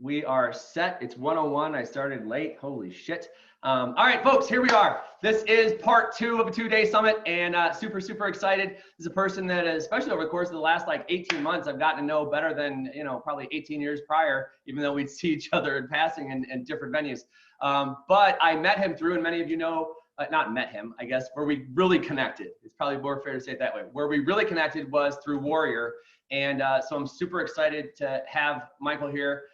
We are set. It's 1:01. I started late. Holy shit. All right, folks, here we are. This is part 2 of a 2-day summit, and super, super excited. This is a person that, especially over the course of the last like 18 months, I've gotten to know better than, probably 18 years prior, even though we'd see each other in passing in different venues. But I met him through, and many of you know, not met him, I guess, where we really connected. It's probably more fair to say it that way. Where we really connected was through Warrior. And so I'm super excited to have Michael here.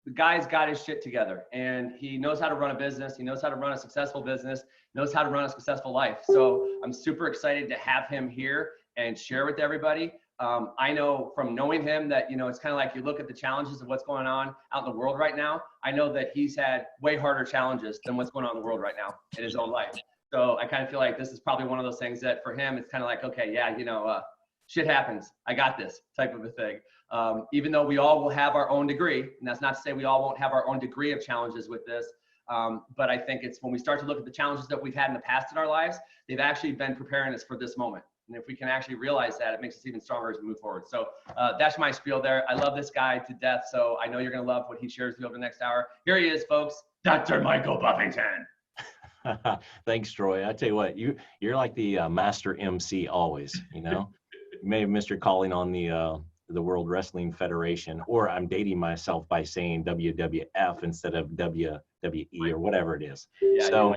The guy's got his shit together, and he knows how to run a business. He knows how to run a successful business, knows how to run a successful life. So I'm super excited to have him here and share with everybody. I know from knowing him that, it's kind of like you look at the challenges of what's going on out in the world right now. I know that he's had way harder challenges than what's going on in the world right now in his own life. So I kind of feel like this is probably one of those things that for him, it's kind of like, okay, yeah, shit happens. I got this type of a thing. Even though we all will have our own degree, and that's not to say we all won't have our own degree of challenges with this. But I think it's when we start to look at the challenges that we've had in the past in our lives, they've actually been preparing us for this moment. And if we can actually realize that, it makes us even stronger as we move forward. So that's my spiel there. I love this guy to death. So I know you're going to love what he shares with you over the next hour. Here he is, folks. Dr. Michael Buffington. Thanks, Troy. I tell you what, you're like the master MC always, You may have missed your calling on the World Wrestling Federation, or I'm dating myself by saying WWF instead of WWE or whatever it is. Yeah, so,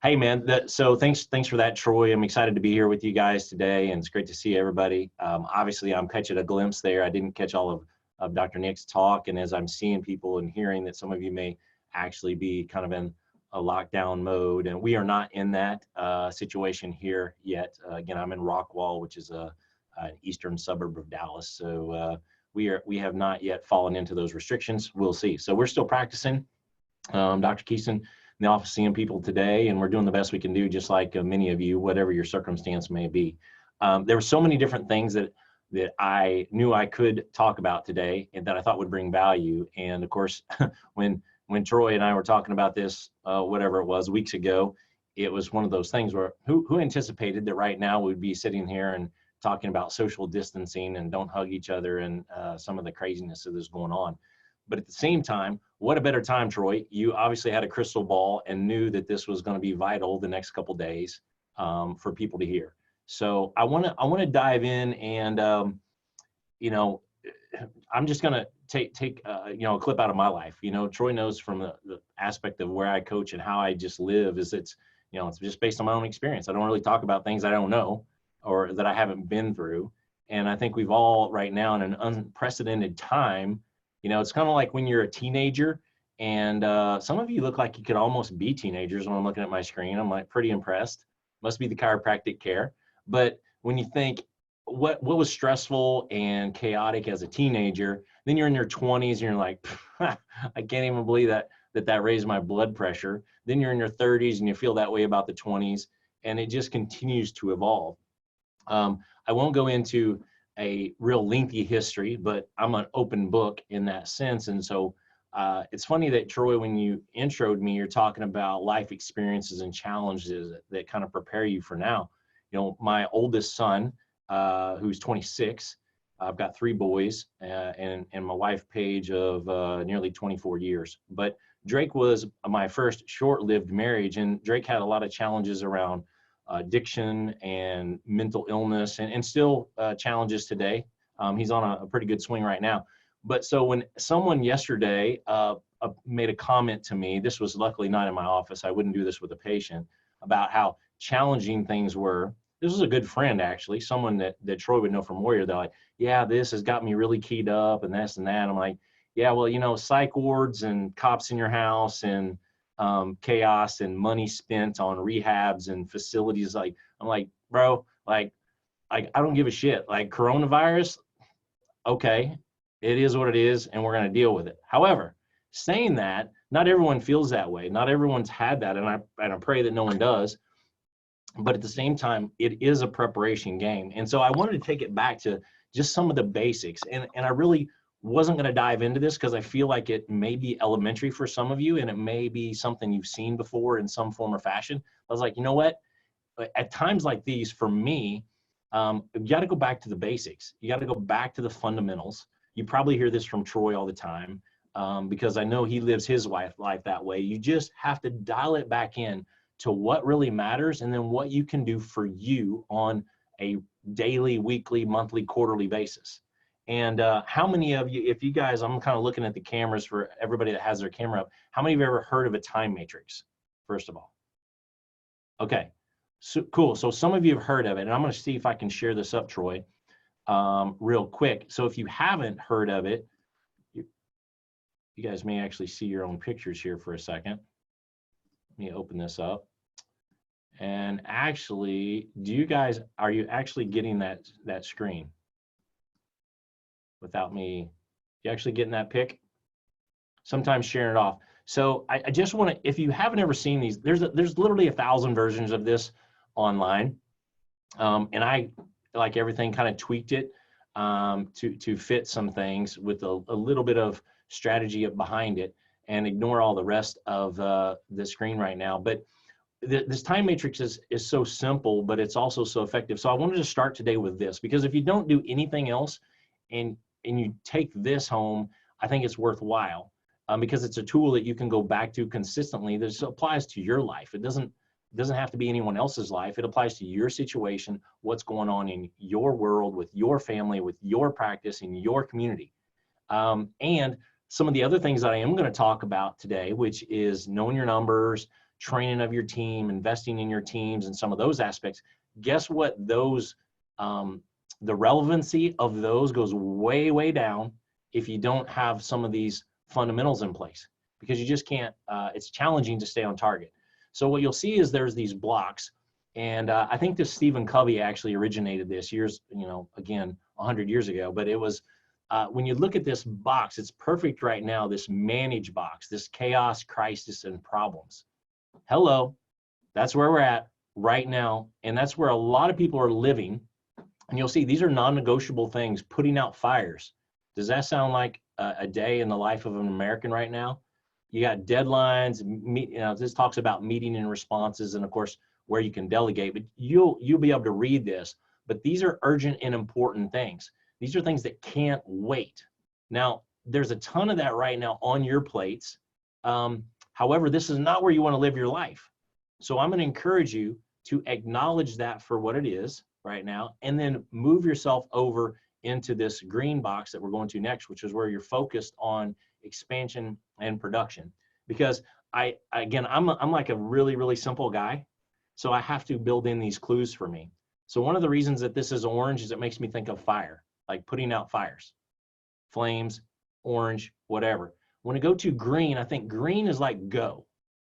hey man, so thanks for that, Troy. I'm excited to be here with you guys today, and it's great to see everybody. Obviously, I'm catching a glimpse there. I didn't catch all of Dr. Nick's talk, and as I'm seeing people and hearing that some of you may actually be kind of in a lockdown mode, and we are not in that situation here yet. Again, I'm in Rockwall, which is an eastern suburb of Dallas. So we have not yet fallen into those restrictions. We'll see. So we're still practicing. Dr. Keeson in the office seeing people today, and we're doing the best we can do, just like many of you, whatever your circumstance may be. There were so many different things that I knew I could talk about today and that I thought would bring value. And of course, when Troy and I were talking about this, whatever it was, weeks ago, it was one of those things where who anticipated that right now we'd be sitting here and talking about social distancing and don't hug each other and some of the craziness that is going on. But at the same time, what a better time, Troy. You obviously had a crystal ball and knew that this was going to be vital the next couple of days for people to hear. So I want to dive in and, I'm just going to take a clip out of my life. Troy knows from the aspect of where I coach and how I just live is it's just based on my own experience. I don't really talk about things I don't know or that I haven't been through. And I think we've all right now in an unprecedented time, it's kind of like when you're a teenager and some of you look like you could almost be teenagers when I'm looking at my screen. I'm like pretty impressed. Must be the chiropractic care. But when you think what was stressful and chaotic as a teenager, then you're in your 20s and you're like, I can't even believe that raised my blood pressure. Then you're in your 30s and you feel that way about the 20s, and it just continues to evolve. I won't go into a real lengthy history, but I'm an open book in that sense. And so it's funny that, Troy, when you introed me, you're talking about life experiences and challenges that kind of prepare you for now. My oldest son, who's 26, I've got 3 boys and my wife, Paige, of nearly 24 years. But Drake was my first short-lived marriage, and Drake had a lot of challenges around addiction and mental illness and still challenges today. He's on a pretty good swing right now. But so when someone yesterday made a comment to me, this was luckily not in my office, I wouldn't do this with a patient, about how challenging things were. This was a good friend, actually, someone that Troy would know from Warrior. They're like, yeah, this has got me really keyed up and this and that. I'm like, yeah, well, psych wards and cops in your house and chaos and money spent on rehabs and facilities. I'm like, bro, I don't give a shit. Like coronavirus, okay, it is what it is, and we're going to deal with it. However, saying that, not everyone feels that way. Not everyone's had that, and I pray that no one does. But at the same time, it is a preparation game. And so I wanted to take it back to just some of the basics. And I really wasn't going to dive into this because I feel like it may be elementary for some of you, and it may be something you've seen before in some form or fashion. I was like, you know what? At times like these, for me, you got to go back to the basics. You got to go back to the fundamentals. You probably hear this from Troy all the time, because I know he lives his life that way. You just have to dial it back in to what really matters, and then what you can do for you on a daily, weekly, monthly, quarterly basis. And how many of you, if you guys, I'm kind of looking at the cameras for everybody that has their camera up, how many of you ever heard of a time matrix, first of all? Okay, so cool. So some of you have heard of it, and I'm going to see if I can share this up, Troy, real quick. So if you haven't heard of it, you guys may actually see your own pictures here for a second. Let me open this up. And actually, are you actually getting that screen without me? You actually getting that pic? Sometimes sharing it off. So I just want to, if you haven't ever seen these, there's literally 1,000 versions of this online. And I, like everything, kind of tweaked it to fit some things with a little bit of strategy behind it, and ignore all the rest of the screen right now. But this time matrix is so simple, but it's also so effective. So I wanted to start today with this, because if you don't do anything else and you take this home, I think it's worthwhile, because it's a tool that you can go back to consistently. This applies to your life. It doesn't have to be anyone else's life. It applies to your situation, what's going on in your world, with your family, with your practice, in your community. And some of the other things that I am going to talk about today, which is knowing your numbers, training of your team, investing in your teams, and some of those aspects. Guess what? Those, the relevancy of those goes way, way down if you don't have some of these fundamentals in place, because you just can't, it's challenging to stay on target. So what you'll see is there's these blocks, and I think this Stephen Covey actually originated this years, again, 100 years ago, but it was, when you look at this box, it's perfect right now, this manage box, this chaos, crisis, and problems. Hello, that's where we're at right now. And that's where a lot of people are living. And you'll see these are non-negotiable things, putting out fires. Does that sound like a day in the life of an American right now? You got deadlines, this talks about meeting and responses, and of course, where you can delegate, but you'll be able to read this. But these are urgent and important things. These are things that can't wait. Now, there's a ton of that right now on your plates. However, this is not where you want to live your life. So I'm going to encourage you to acknowledge that for what it is right now, and then move yourself over into this green box that we're going to next, which is where you're focused on expansion and production. Because I'm like a really, really simple guy. So I have to build in these clues for me. So one of the reasons that this is orange is it makes me think of fire, like putting out fires, flames, orange, whatever. When I go to green, I think green is like go.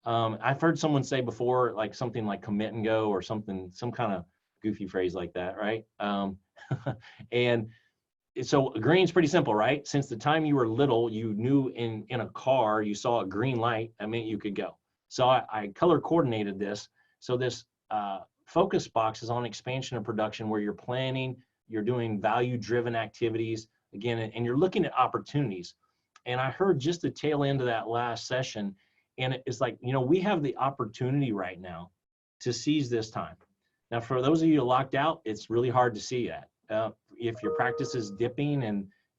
I've heard someone say before, like something like commit and go, or something, some kind of goofy phrase like that, right? And so green's pretty simple, right? Since the time you were little, you knew in a car, you saw a green light, that meant you could go. So I color coordinated this. So this focus box is on expansion and production, where you're planning, you're doing value-driven activities, again, and you're looking at opportunities. And I heard just the tail end of that last session, and it's like, we have the opportunity right now to seize this time. Now, for those of you locked out, it's really hard to see that. If your practice is dipping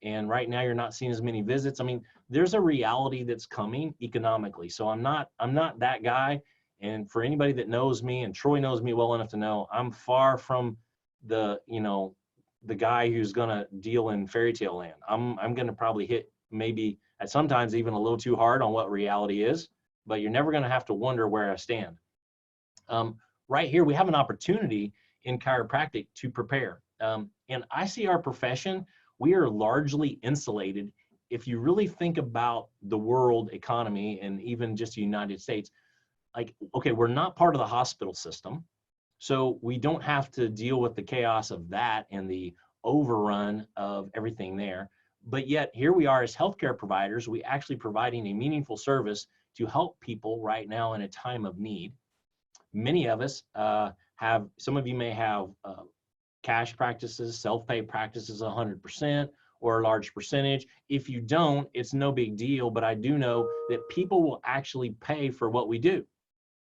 and right now you're not seeing as many visits, I mean, there's a reality that's coming economically. So I'm not that guy. And for anybody that knows me, and Troy knows me well enough to know, I'm far from the guy who's gonna deal in fairy tale land. I'm gonna probably hit maybe at sometimes even a little too hard on what reality is, but you're never gonna have to wonder where I stand. Right here, we have an opportunity in chiropractic to prepare. And I see our profession, we are largely insulated. If you really think about the world economy and even just the United States, like, okay, we're not part of the hospital system, so we don't have to deal with the chaos of that and the overrun of everything there. But yet here we are as healthcare providers, we actually providing a meaningful service to help people right now in a time of need. Many of us some of you may have cash practices, self-pay practices 100% or a large percentage. If you don't, it's no big deal, but I do know that people will actually pay for what we do.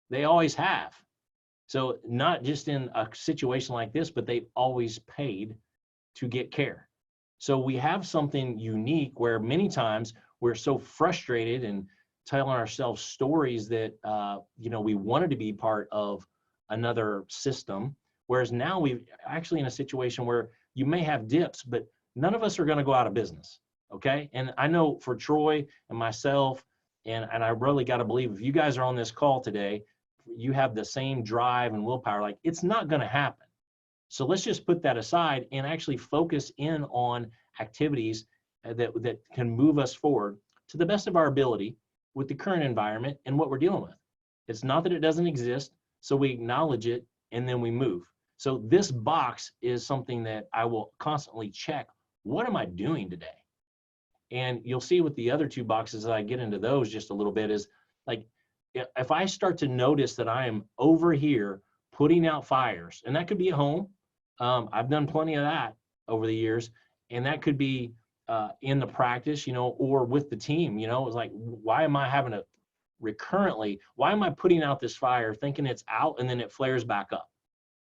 They always have. So not just in a situation like this, but they've always paid to get care. So we have something unique where many times we're so frustrated and telling ourselves stories that, we wanted to be part of another system. Whereas now we're actually in a situation where you may have dips, but none of us are going to go out of business. Okay. And I know for Troy and myself, and I really got to believe if you guys are on this call today, you have the same drive and willpower, like it's not going to happen. So let's just put that aside and actually focus in on activities that can move us forward to the best of our ability with the current environment and what we're dealing with. It's not that it doesn't exist, so we acknowledge it and then we move. So this box is something that I will constantly check. What am I doing today? And you'll see with the other two boxes, as I get into those just a little bit, is like, if I start to notice that I am over here putting out fires, and that could be at home. I've done plenty of that over the years, and that could be in the practice, or with the team. It's like, why am I having to recurrently, why am I putting out this fire thinking it's out and then it flares back up?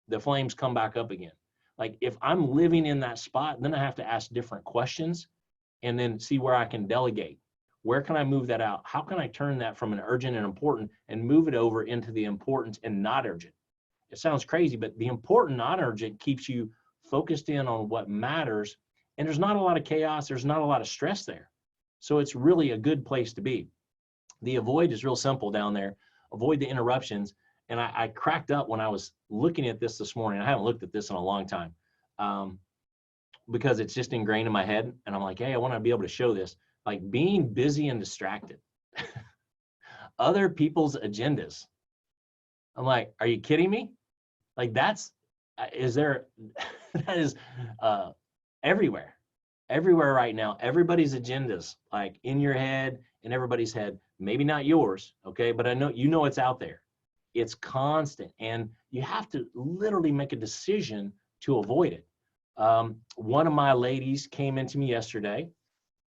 The flames come back up again. Like if I'm living in that spot, then I have to ask different questions and then see where I can delegate. Where can I move that out? How can I turn that from an urgent and important and move it over into the important and not urgent? It sounds crazy, but the important, not urgent keeps you focused in on what matters. And there's not a lot of chaos. There's not a lot of stress there. So it's really a good place to be. The avoid is real simple down there. Avoid the interruptions. And I cracked up when I was looking at this morning. I haven't looked at this in a long time because it's just ingrained in my head. And I'm like, hey, I want to be able to show this. Like being busy and distracted. Other people's agendas. I'm like, are you kidding me? Like that is everywhere right now. Everybody's agendas, like in your head, in everybody's head, maybe not yours. Okay. But I know, it's out there. It's constant. And you have to literally make a decision to avoid it. One of my ladies came into me yesterday,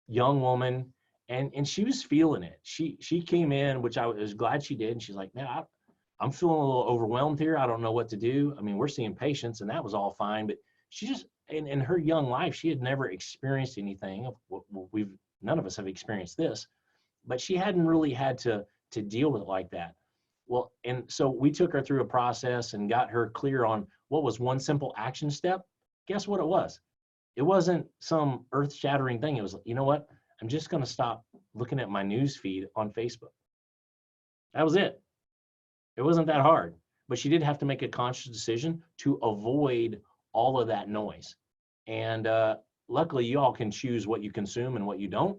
young woman, and she was feeling it. She came in, which I was glad she did. And she's like, man, I'm feeling a little overwhelmed here. I don't know what to do. I mean, we're seeing patients and that was all fine, but she just, in her young life, she had never experienced anything. None of us have experienced this, but she hadn't really had to deal with it like that. Well, and so we took her through a process and got her clear on what was one simple action step. Guess what it was? It wasn't some earth-shattering thing. It was, you know what? I'm just going to stop looking at my news feed on Facebook. That was it. It wasn't that hard, but she did have to make a conscious decision to avoid all of that noise. And luckily, you all can choose what you consume and what you don't.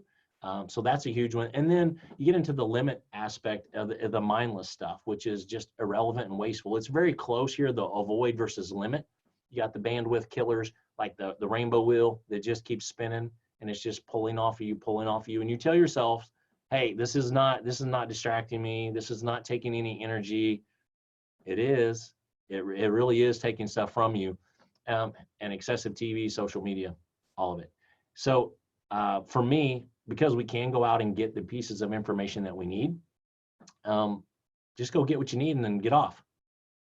So that's a huge one. And then you get into the limit aspect of the mindless stuff, which is just irrelevant and wasteful. It's very close here, the avoid versus limit. You got the bandwidth killers, like the rainbow wheel that just keeps spinning and it's just pulling off of you. And you tell yourself, hey, this is not distracting me. This is not taking any energy. It is. It really is taking stuff from you. And excessive TV, social media, all of it. So for me, because we can go out and get the pieces of information that we need, just go get what you need and then get off.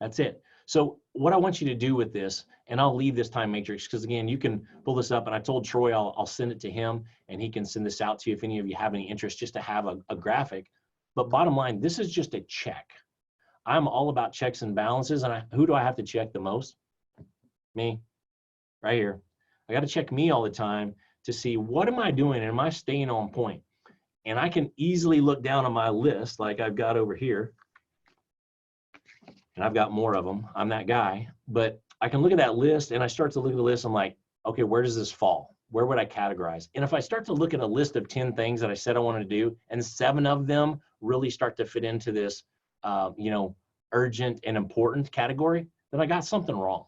That's it. So what I want you to do with this, and I'll leave this time matrix, because again, you can pull this up, and I told Troy I'll send it to him, and he can send this out to you if any of you have any interest, just to have a graphic. But bottom line, this is just a check. I'm all about checks and balances, and who do I have to check the most? Me, right here. I got to check me all the time to see what am I doing, and am I staying on point? And I can easily look down on my list like I've got over here, and I've got more of them. I'm that guy, but I can look at that list and I start to look at the list. I'm like, okay, where does this fall? Where would I categorize? And if I start to look at a list of 10 things that I said I wanted to do, and 7 of them really start to fit into this, urgent and important category, then I got something wrong.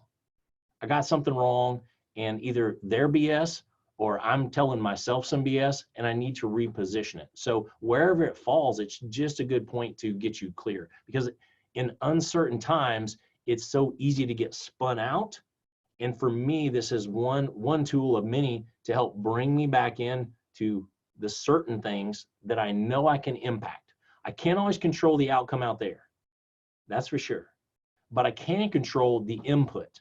I got something wrong, and either their BS or I'm telling myself some BS, and I need to reposition it. So wherever it falls, it's just a good point to get you clear, because in uncertain times, it's so easy to get spun out. And for me, this is one tool of many to help bring me back in to the certain things that I know I can impact. I can't always control the outcome out there. That's for sure. But I can control the input.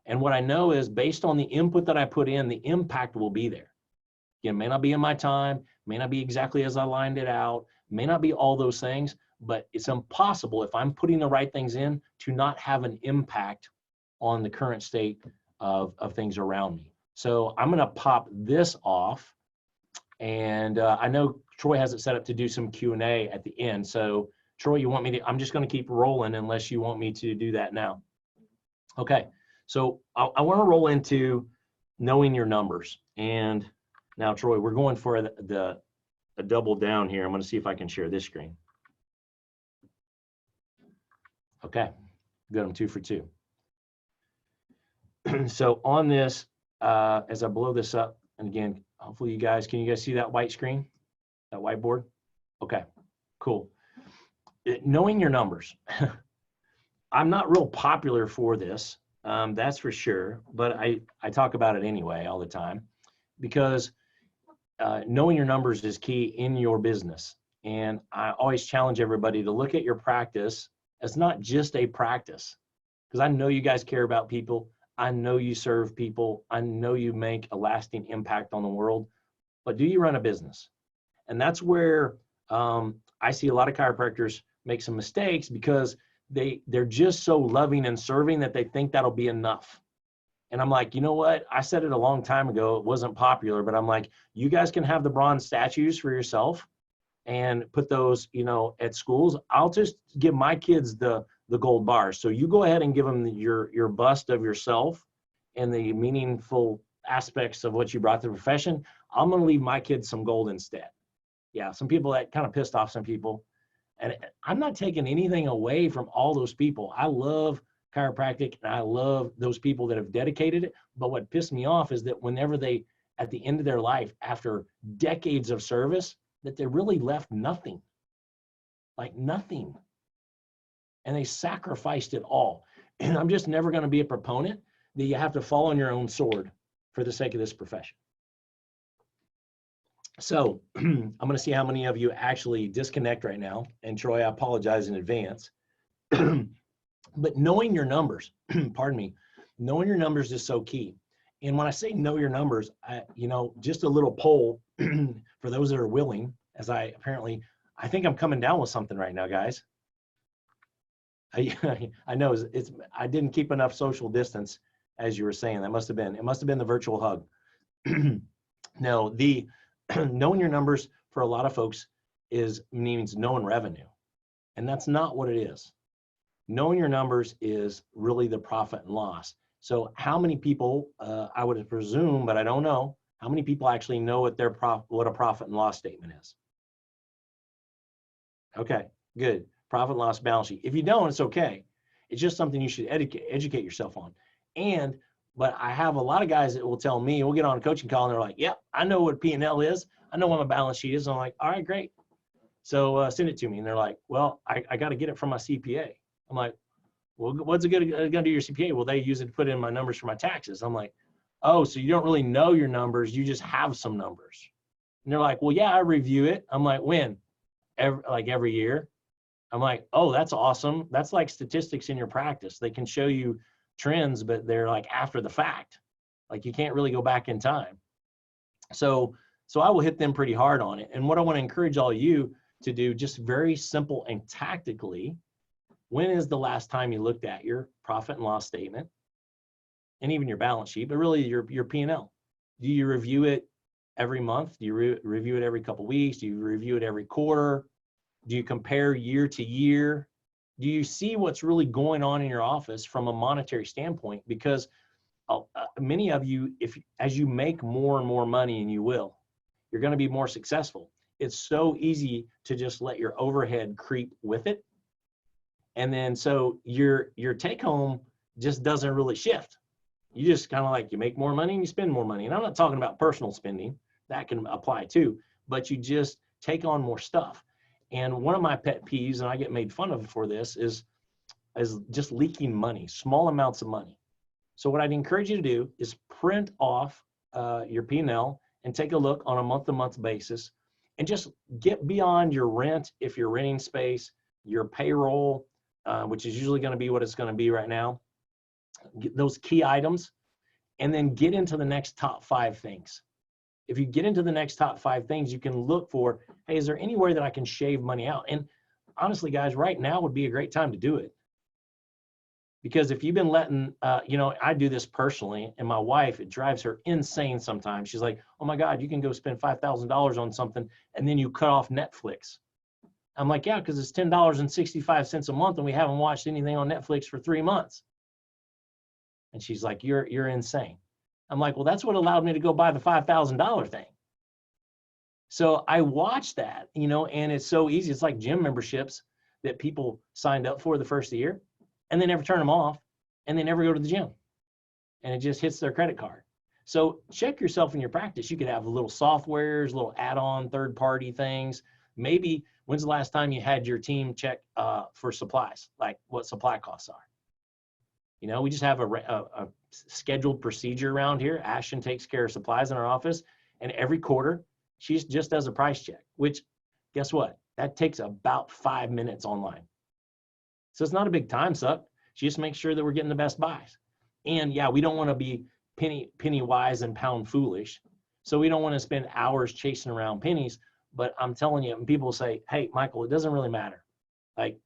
And what I know is based on the input that I put in, the impact will be there. It may not be in my time, may not be exactly as I lined it out, may not be all those things, but it's impossible if I'm putting the right things in to not have an impact on the current state of things around me. So I'm going to pop this off, and I know Troy has it set up to do some Q&A at the end. So Troy, you want me to, I'm just going to keep rolling unless you want me to do that now. Okay, so I want to roll into knowing your numbers. And now, Troy, we're going for a double down here. I'm going to see if I can share this screen. Okay, good. I'm 2 for 2. So on this, as I blow this up, and again, hopefully can you guys see that white screen, that whiteboard? Okay, cool. Knowing your numbers. I'm not real popular for this, that's for sure, but I talk about it anyway all the time, because knowing your numbers is key in your business. And I always challenge everybody to look at your practice as not just a practice, because I know you guys care about people. I know you serve people. I know you make a lasting impact on the world, but do you run a business? And that's where I see a lot of chiropractors make some mistakes, because they're just so loving and serving that they think that'll be enough. And I'm like, you know what? I said it a long time ago. It wasn't popular, but I'm like, you guys can have the bronze statues for yourself and put those, at schools. I'll just give my kids the gold bars. So you go ahead and give them your bust of yourself and the meaningful aspects of what you brought to the profession. I'm going to leave my kids some gold instead. Yeah, some people, that kind of pissed off some people. And I'm not taking anything away from all those people. I love chiropractic and I love those people that have dedicated it. But what pissed me off is that whenever they, at the end of their life, after decades of service, that they really left nothing, like nothing. And they sacrificed it all. And I'm just never going to be a proponent that you have to fall on your own sword for the sake of this profession. So I'm going to see how many of you actually disconnect right now. And Troy, I apologize in advance. But knowing your numbers, pardon me, knowing your numbers is so key. And when I say know your numbers, just a little poll for those that are willing, as I think I'm coming down with something right now, guys. I know I didn't keep enough social distance, as you were saying. It must have been the virtual hug. No, the knowing your numbers for a lot of folks means knowing revenue. And that's not what it is. Knowing your numbers is really the profit and loss. So how many people, I would presume, but I don't know, how many people actually know what a profit and loss statement is? Okay, good. Profit and loss balance sheet. If you don't, it's okay. It's just something you should educate yourself on. But I have a lot of guys that will tell me, we'll get on a coaching call and they're like, yep, I know what P&L is. I know what my balance sheet is. And I'm like, all right, great. So send it to me. And they're like, well, I got to get it from my CPA. I'm like, well, what's it going to do your CPA? Well, they use it to put in my numbers for my taxes. I'm like, oh, so you don't really know your numbers. You just have some numbers. And they're like, well, yeah, I review it. I'm like, when? Every year. I'm like, oh, that's awesome. That's like statistics in your practice. They can show you trends, but they're like after the fact. Like you can't really go back in time. So I will hit them pretty hard on it. And what I want to encourage all you to do, just very simple and tactically, when is the last time you looked at your profit and loss statement and even your balance sheet, but really your P&L? Do you review it every month? Do you review it every couple of weeks? Do you review it every quarter? Do you compare year to year? Do you see what's really going on in your office from a monetary standpoint? Because many of you, as you make more and more money, and you will, you're going to be more successful. It's so easy to just let your overhead creep with it. And then so your take home just doesn't really shift. You just kind of like, you make more money and you spend more money. And I'm not talking about personal spending, that can apply too, but you just take on more stuff. And one of my pet peeves, and I get made fun of for this, is just leaking money, small amounts of money. So what I'd encourage you to do is print off your P&L and take a look on a month-to-month basis, and just get beyond your rent if you're renting space, your payroll, which is usually going to be what it's going to be right now, get those key items, and then get into the next top 5 things. If you get into the next top 5 things, you can look for, hey, is there anywhere that I can shave money out? And honestly, guys, right now would be a great time to do it. Because if you've been letting, I do this personally, and my wife, it drives her insane sometimes. She's like, oh my God, you can go spend $5,000 on something, and then you cut off Netflix. I'm like, yeah, because it's $10.65 a month, and we haven't watched anything on Netflix for 3 months. And she's like, you're insane. I'm like, well, that's what allowed me to go buy the $5,000 thing. So I watched that, and it's so easy. It's like gym memberships that people signed up for the first of the year, and they never turn them off, and they never go to the gym, and it just hits their credit card. So check yourself in your practice. You could have little softwares, little add-on third-party things. Maybe when's the last time you had your team check for supplies, like what supply costs are? We just have a scheduled procedure around here. Ashton takes care of supplies in our office, and every quarter she just does a price check, which guess what? That takes about 5 minutes online. So it's not a big time suck. She just makes sure that we're getting the best buys. And yeah, we don't want to be penny wise and pound foolish. So we don't want to spend hours chasing around pennies. But I'm telling you, and people say, hey, Michael, it doesn't really matter. Like,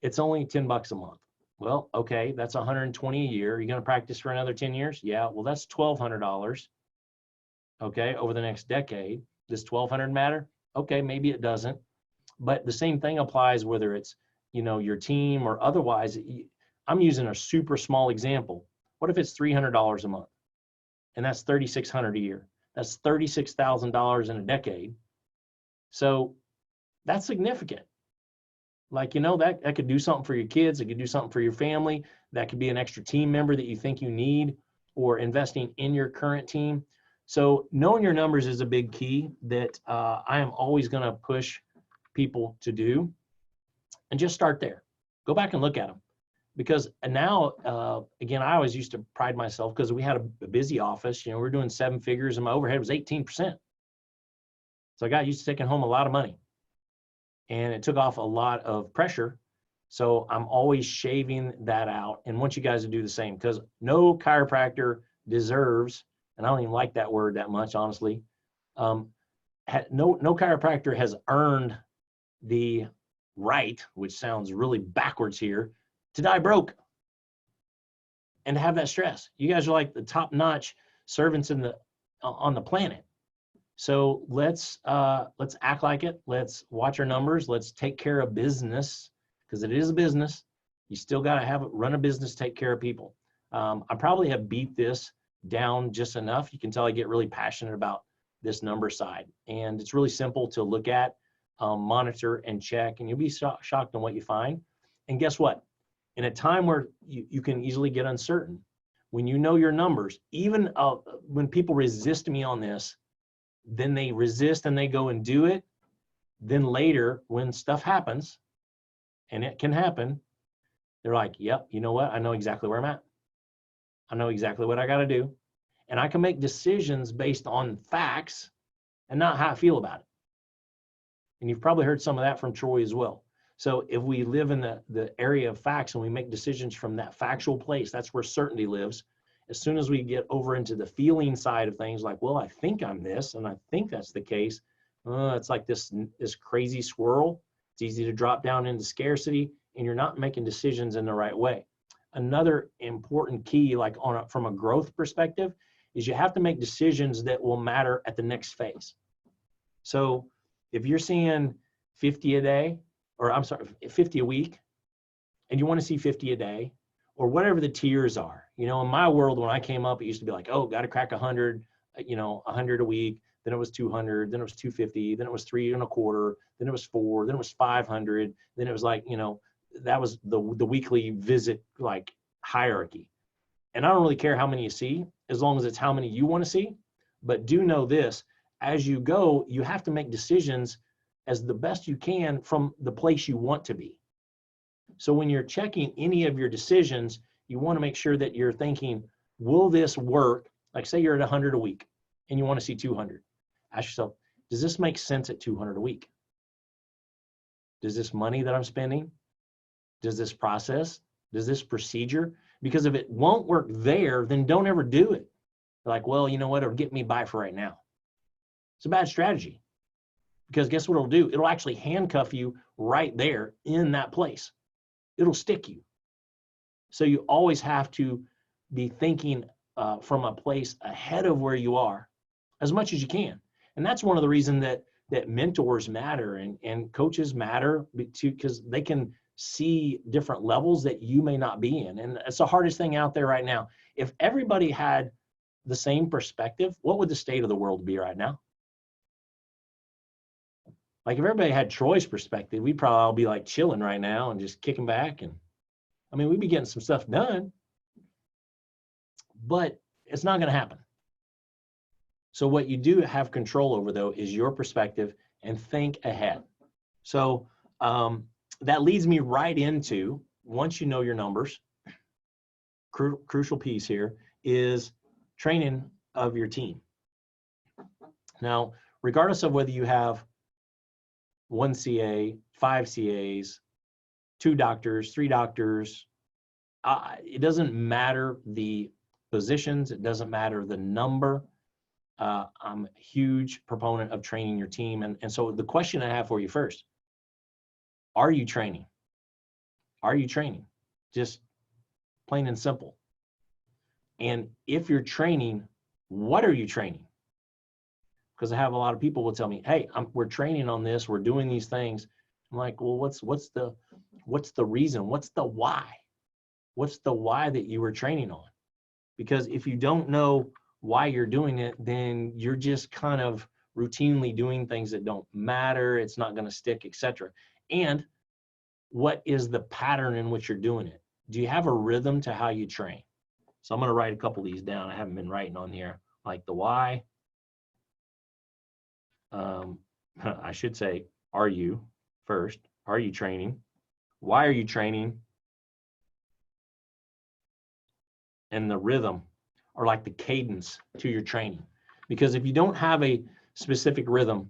it's only $10 a month. Well, okay, that's $120 a year. You're going to practice for another 10 years? Yeah, well, that's $1,200. Okay, over the next decade. Does $1,200 matter? Okay, maybe it doesn't. But the same thing applies whether it's, your team or otherwise. I'm using a super small example. What if it's $300 a month? And that's $3,600 a year. That's $36,000 in a decade. So that's significant. Like, that could do something for your kids. It could do something for your family. That could be an extra team member that you think you need, or investing in your current team. So knowing your numbers is a big key that I am always going to push people to do. And just start there. Go back and look at them. Because now, again, I always used to pride myself because we had a busy office. We're doing 7 figures and my overhead was 18%. So I got used to taking home a lot of money. And it took off a lot of pressure. So I'm always shaving that out. And want you guys to do the same, because no chiropractor deserves, and I don't even like that word that much, honestly. No chiropractor has earned the right, which sounds really backwards here, to die broke and to have that stress. You guys are like the top-notch servants on the planet. So let's act like it. Let's watch our numbers. Let's take care of business, because it is a business. You still got to run a business, take care of people. I probably have beat this down just enough. You can tell I get really passionate about this number side, and it's really simple to look at, monitor and check, and you'll be shocked on what you find. And guess what? In a time where you can easily get uncertain, when you know your numbers, even when people resist me on this, then they resist and they go and do it. Then later, when stuff happens, and it can happen, they're like, yep, you know what? I know exactly where I'm at. I know exactly what I got to do. And I can make decisions based on facts and not how I feel about it. And you've probably heard some of that from Troy as well. So if we live in the area of facts and we make decisions from that factual place, that's where certainty lives. As soon as we get over into the feeling side of things, like, well, I think I'm this, and I think that's the case, it's like this crazy swirl. It's easy to drop down into scarcity, and you're not making decisions in the right way. Another important key, like from a growth perspective, is you have to make decisions that will matter at the next phase. So if you're seeing 50 a day, or I'm sorry, 50 a week, and you want to see 50 a day, or whatever the tiers are. In my world, when I came up, it used to be like, oh, got to crack 100, 100 a week. Then it was 200, then it was 250, then it was 3.25, then it was 4, then it was 500. Then it was like, that was the weekly visit, like, hierarchy. And I don't really care how many you see, as long as it's how many you want to see. But do know this, as you go, you have to make decisions as the best you can from the place you want to be. So when you're checking any of your decisions, you want to make sure that you're thinking, will this work? Like, say you're at 100 a week and you want to see 200. Ask yourself, does this make sense at 200 a week? Does this money that I'm spending, does this process, does this procedure, Because if it won't work there, then don't ever do it. Like, well, you know what, it'll get me by for right now. It's a bad strategy, because guess what it'll do? It'll actually handcuff you right there in that place. It'll stick you. So you always have to be thinking from a place ahead of where you are as much as you can. And that's one of the reasons that mentors matter and coaches matter, because they can see different levels that you may not be in. And it's the hardest thing out there right now. If everybody had the same perspective, what would the state of the world be right now? Like, if everybody had Troy's perspective, we'd probably all be like chilling right now and just kicking back. And I mean, we'd be getting some stuff done, but it's not going to happen. So what you do have control over, though, is your perspective, and think ahead. So that leads me right into, once you know your numbers, crucial piece here is training of your team. Now, regardless of whether you have 1 CA, 5 CAs, 2 doctors, 3 doctors, it doesn't matter the positions, it doesn't matter the number. I'm a huge proponent of training your team. And so the question I have for you first, are you training? Are you training? Just plain and simple. And if you're training, what are you training? Because I have a lot of people will tell me, hey, we're training on this, we're doing these things. I'm like, well, what's the reason? What's the why? What's the why that you were training on? Because if you don't know why you're doing it, then you're just kind of routinely doing things that don't matter. It's not going to stick, etc. And what is the pattern in which you're doing it? Do you have a rhythm to how you train? So I'm going to write a couple of these down. I haven't been writing on here, like the why. I should say, are you first? Are you training? Why are you training? And the rhythm, or like the cadence to your training. Because if you don't have a specific rhythm,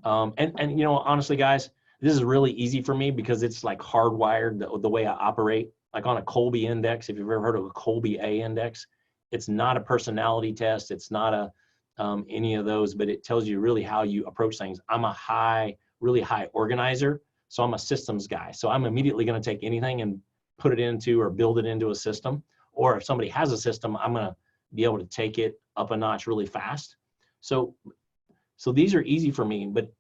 and you know, honestly, guys, this is really easy for me because it's like hardwired the way I operate. Like on a Colby index, if you've ever heard of a Colby A index, it's not a personality test. It's not a any of those, but it tells you really how you approach things. I'm a really high organizer. So I'm a systems guy. So I'm immediately going to take anything and put it into or build it into a system. Or if somebody has a system, I'm going to be able to take it up a notch really fast. So these are easy for me, but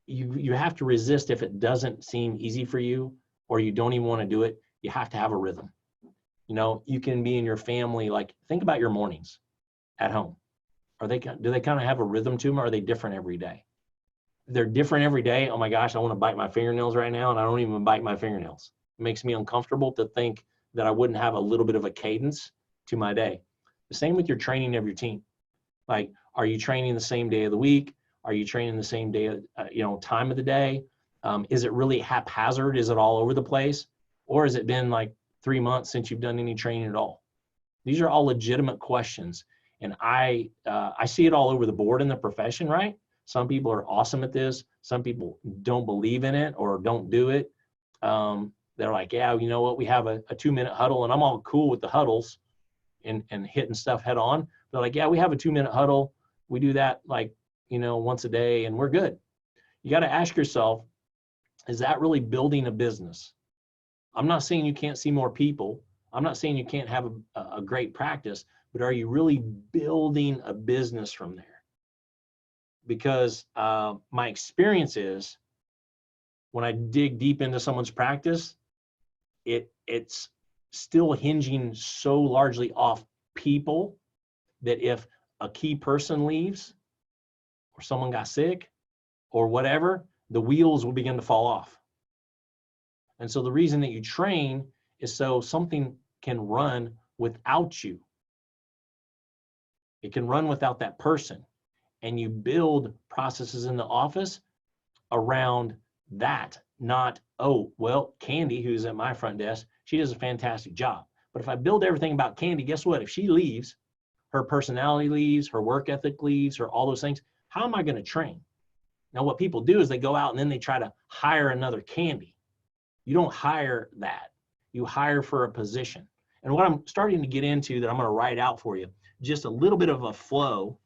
you have to resist if it doesn't seem easy for you, or you don't even want to do it. You have to have a rhythm. You know, you can be in your family, like think about your mornings at home. Do they kind of have a rhythm to them, or are they different every day? They're different every day. Oh my gosh, I want to bite my fingernails right now, and I don't even bite my fingernails. It makes me uncomfortable to think that I wouldn't have a little bit of a cadence to my day. The same with your training of your team. Like, are you training the same day of the week? Are you training the same day, time of the day? Is it really haphazard? Is it all over the place? Or has it been like 3 months since you've done any training at all? These are all legitimate questions. And I see it all over the board in the profession, right? Some people are awesome at this. Some people don't believe in it or don't do it. They're like, yeah, you know what? We have a 2-minute huddle, and I'm all cool with the huddles and hitting stuff head on. They're like, yeah, we have a 2-minute huddle. We do that like, once a day, and we're good. You got to ask yourself, is that really building a business? I'm not saying you can't see more people. I'm not saying you can't have a great practice, but are you really building a business from there? Because my experience is when I dig deep into someone's practice, it's still hinging so largely off people that if a key person leaves or someone got sick or whatever, the wheels will begin to fall off. And so the reason that you train is so something can run without you. It can run without that person. And you build processes in the office around that, not, oh, well, Candy, who's at my front desk, she does a fantastic job. But if I build everything about Candy, guess what? If she leaves, her personality leaves, her work ethic leaves, or all those things, how am I going to train? Now, what people do is they go out and then they try to hire another Candy. You don't hire that. You hire for a position. And what I'm starting to get into that I'm going to write out for you, just a little bit of a flow.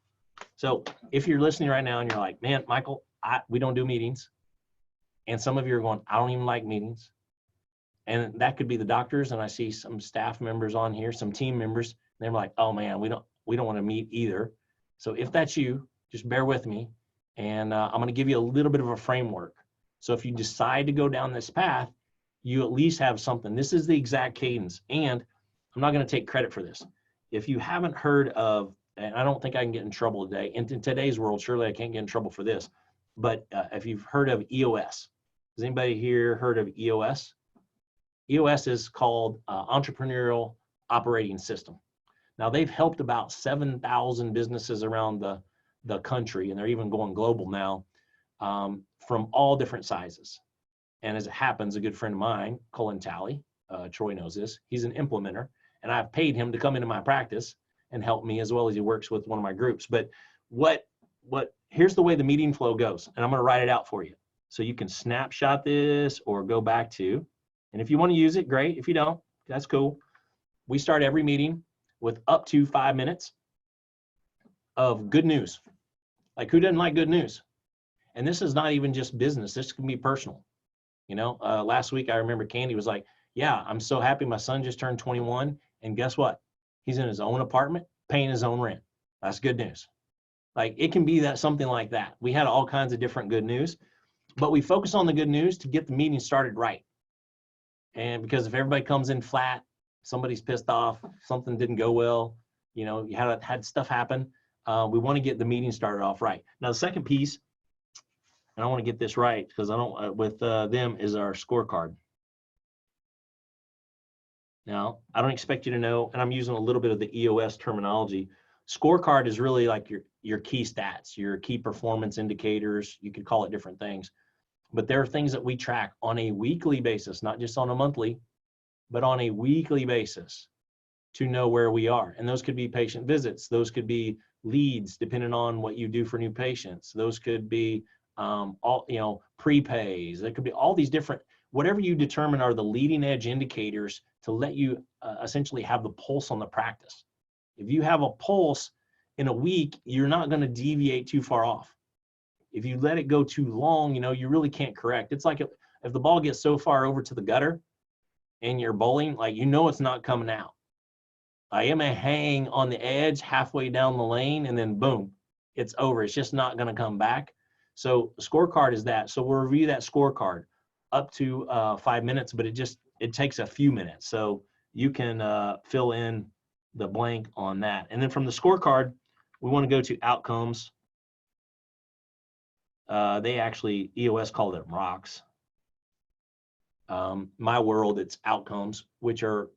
So if you're listening right now and you're like, man, Michael, we don't do meetings. And some of you are going, I don't even like meetings. And that could be the doctors. And I see some staff members on here, some team members. They're like, oh man, we don't want to meet either. So if that's you, just bear with me. And I'm going to give you a little bit of a framework. So if you decide to go down this path, you at least have something. This is the exact cadence. And I'm not going to take credit for this. If you haven't heard of, and I don't think I can get in trouble today, in today's world, surely I can't get in trouble for this, but if you've heard of EOS, has anybody here heard of EOS? EOS is called Entrepreneurial Operating System. Now, they've helped about 7,000 businesses around the country, and they're even going global now, from all different sizes. And as it happens, a good friend of mine, Colin Talley, Troy knows this, he's an implementer, and I've paid him to come into my practice and help me, as well as he works with one of my groups. But here's the way the meeting flow goes, and I'm going to write it out for you. So you can snapshot this or go back to, and if you want to use it, great. If you don't, that's cool. We start every meeting with up to 5 minutes of good news. Like, who doesn't like good news? And this is not even just business. This can be personal. Last week I remember Candy was like, yeah, I'm so happy my son just turned 21. And guess what? He's in his own apartment, paying his own rent. That's good news. Like, it can be that something like that. We had all kinds of different good news, but we focus on the good news to get the meeting started right. And because if everybody comes in flat, somebody's pissed off, something didn't go well, you had stuff happen. We want to get the meeting started off right. Now, the second piece, and I want to get this right because I don't, with them, is our scorecard. Now, I don't expect you to know, and I'm using a little bit of the EOS terminology. Scorecard is really like your key stats, your key performance indicators. You could call it different things. But there are things that we track on a weekly basis, not just on a monthly, but on a weekly basis to know where we are. And those could be patient visits. Those could be leads, depending on what you do for new patients. Those could be prepays. There could be all these different, whatever you determine are the leading edge indicators to let you essentially have the pulse on the practice. If you have a pulse in a week, you're not going to deviate too far off. If you let it go too long, you really can't correct. It's like if the ball gets so far over to the gutter and you're bowling, like, it's not coming out. I am a hang on the edge halfway down the lane, and then boom, it's over. It's just not going to come back. So the scorecard is that. So we'll review that scorecard up to 5 minutes, but it takes a few minutes. So you can fill in the blank on that. And then from the scorecard, we want to go to outcomes. They actually, EOS called it rocks. My world, it's outcomes, which are,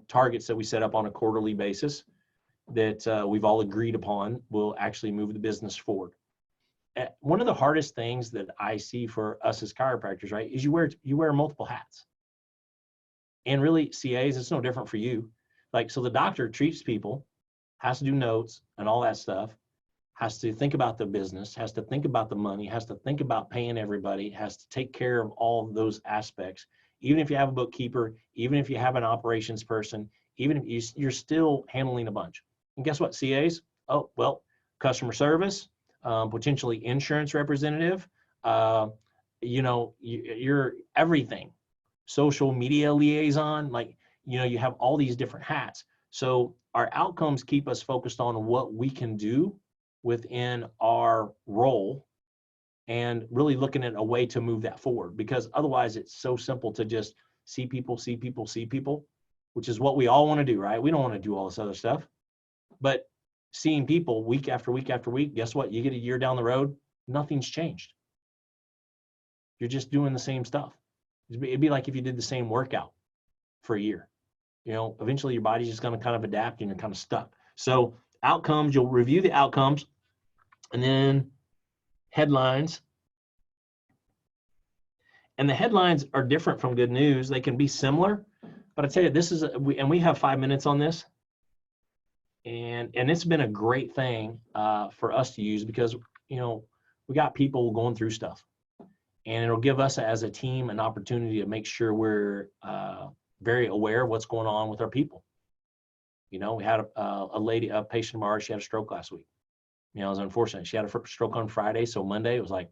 targets that we set up on a quarterly basis that we've all agreed upon will actually move the business forward. One of the hardest things that I see for us as chiropractors, right, is you wear multiple hats. And really, CAs, it's no different for you. Like, so the doctor treats people, has to do notes and all that stuff, has to think about the business, has to think about the money, has to think about paying everybody, has to take care of all of those aspects. Even if you have a bookkeeper, even if you have an operations person, even if you're still handling a bunch. And guess what, CAs? Oh, well, customer service, potentially insurance representative, you're everything. Social media liaison, like, you have all these different hats. So our outcomes keep us focused on what we can do within our role and really looking at a way to move that forward, because otherwise it's so simple to just see people, which is what we all want to do, right? We don't want to do all this other stuff, but seeing people week after week after week, guess what? You get a year down the road, nothing's changed. You're just doing the same stuff. It'd be like if you did the same workout for a year. Eventually your body's just going to kind of adapt and you're kind of stuck. So outcomes, you'll review the outcomes, and then headlines. And the headlines are different from good news. They can be similar, but I tell you, we have 5 minutes on this. And it's been a great thing for us to use because, we got people going through stuff, and it'll give us as a team an opportunity to make sure we're very aware of what's going on with our people. You know, we had a patient of ours, she had a stroke last week. You know, it was unfortunate. She had a stroke on Friday. So Monday it was like,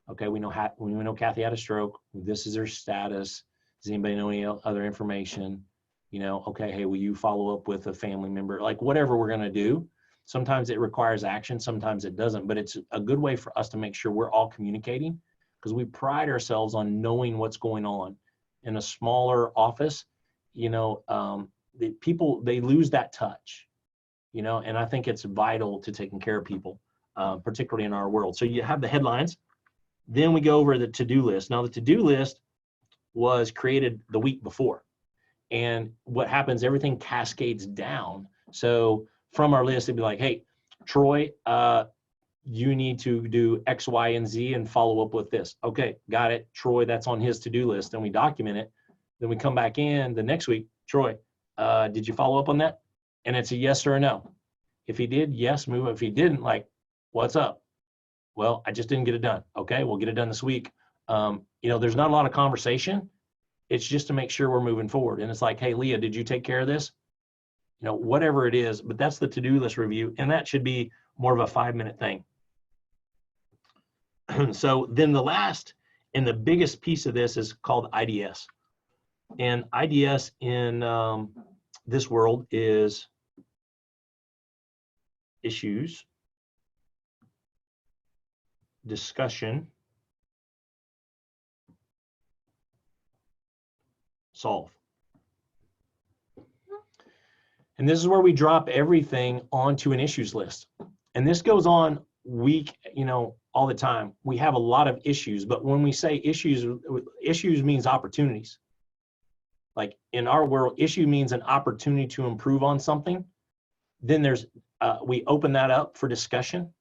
okay, we know Kathy had a stroke. This is her status. Does anybody know any other information? You know, okay, hey, will you follow up with a family member? Like whatever we're going to do. Sometimes it requires action, sometimes it doesn't, but it's a good way for us to make sure we're all communicating, because we pride ourselves on knowing what's going on. In a smaller office, you know, the people, they lose that touch, you know, and I think it's vital to taking care of people, particularly in our world. So you have the headlines, then we go over the to-do list. Now the to-do list was created the week before. And what happens, everything cascades down. So from our list, it'd be like, hey, Troy, you need to do X, Y, and Z and follow up with this. Okay, got it. Troy, that's on his to-do list. And we document it. Then we come back in the next week. Troy, did you follow up on that? And it's a yes or a no. If he did, yes, move. If he didn't, like, what's up? Well, I just didn't get it done. Okay, we'll get it done this week. You know, there's not a lot of conversation. It's just to make sure we're moving forward. And it's like, hey, Leah, did you take care of this? You know, whatever it is, but that's the to-do list review. And that should be more of a 5-minute thing. So then the last and the biggest piece of this is called IDS. And IDS in this world is issues, discussion, solve. And this is where we drop everything onto an issues list. And this goes on week, you know, all the time. We have a lot of issues, but when we say issues means opportunities. Like in our world, issue means an opportunity to improve on something. Then there's, we open that up for discussion,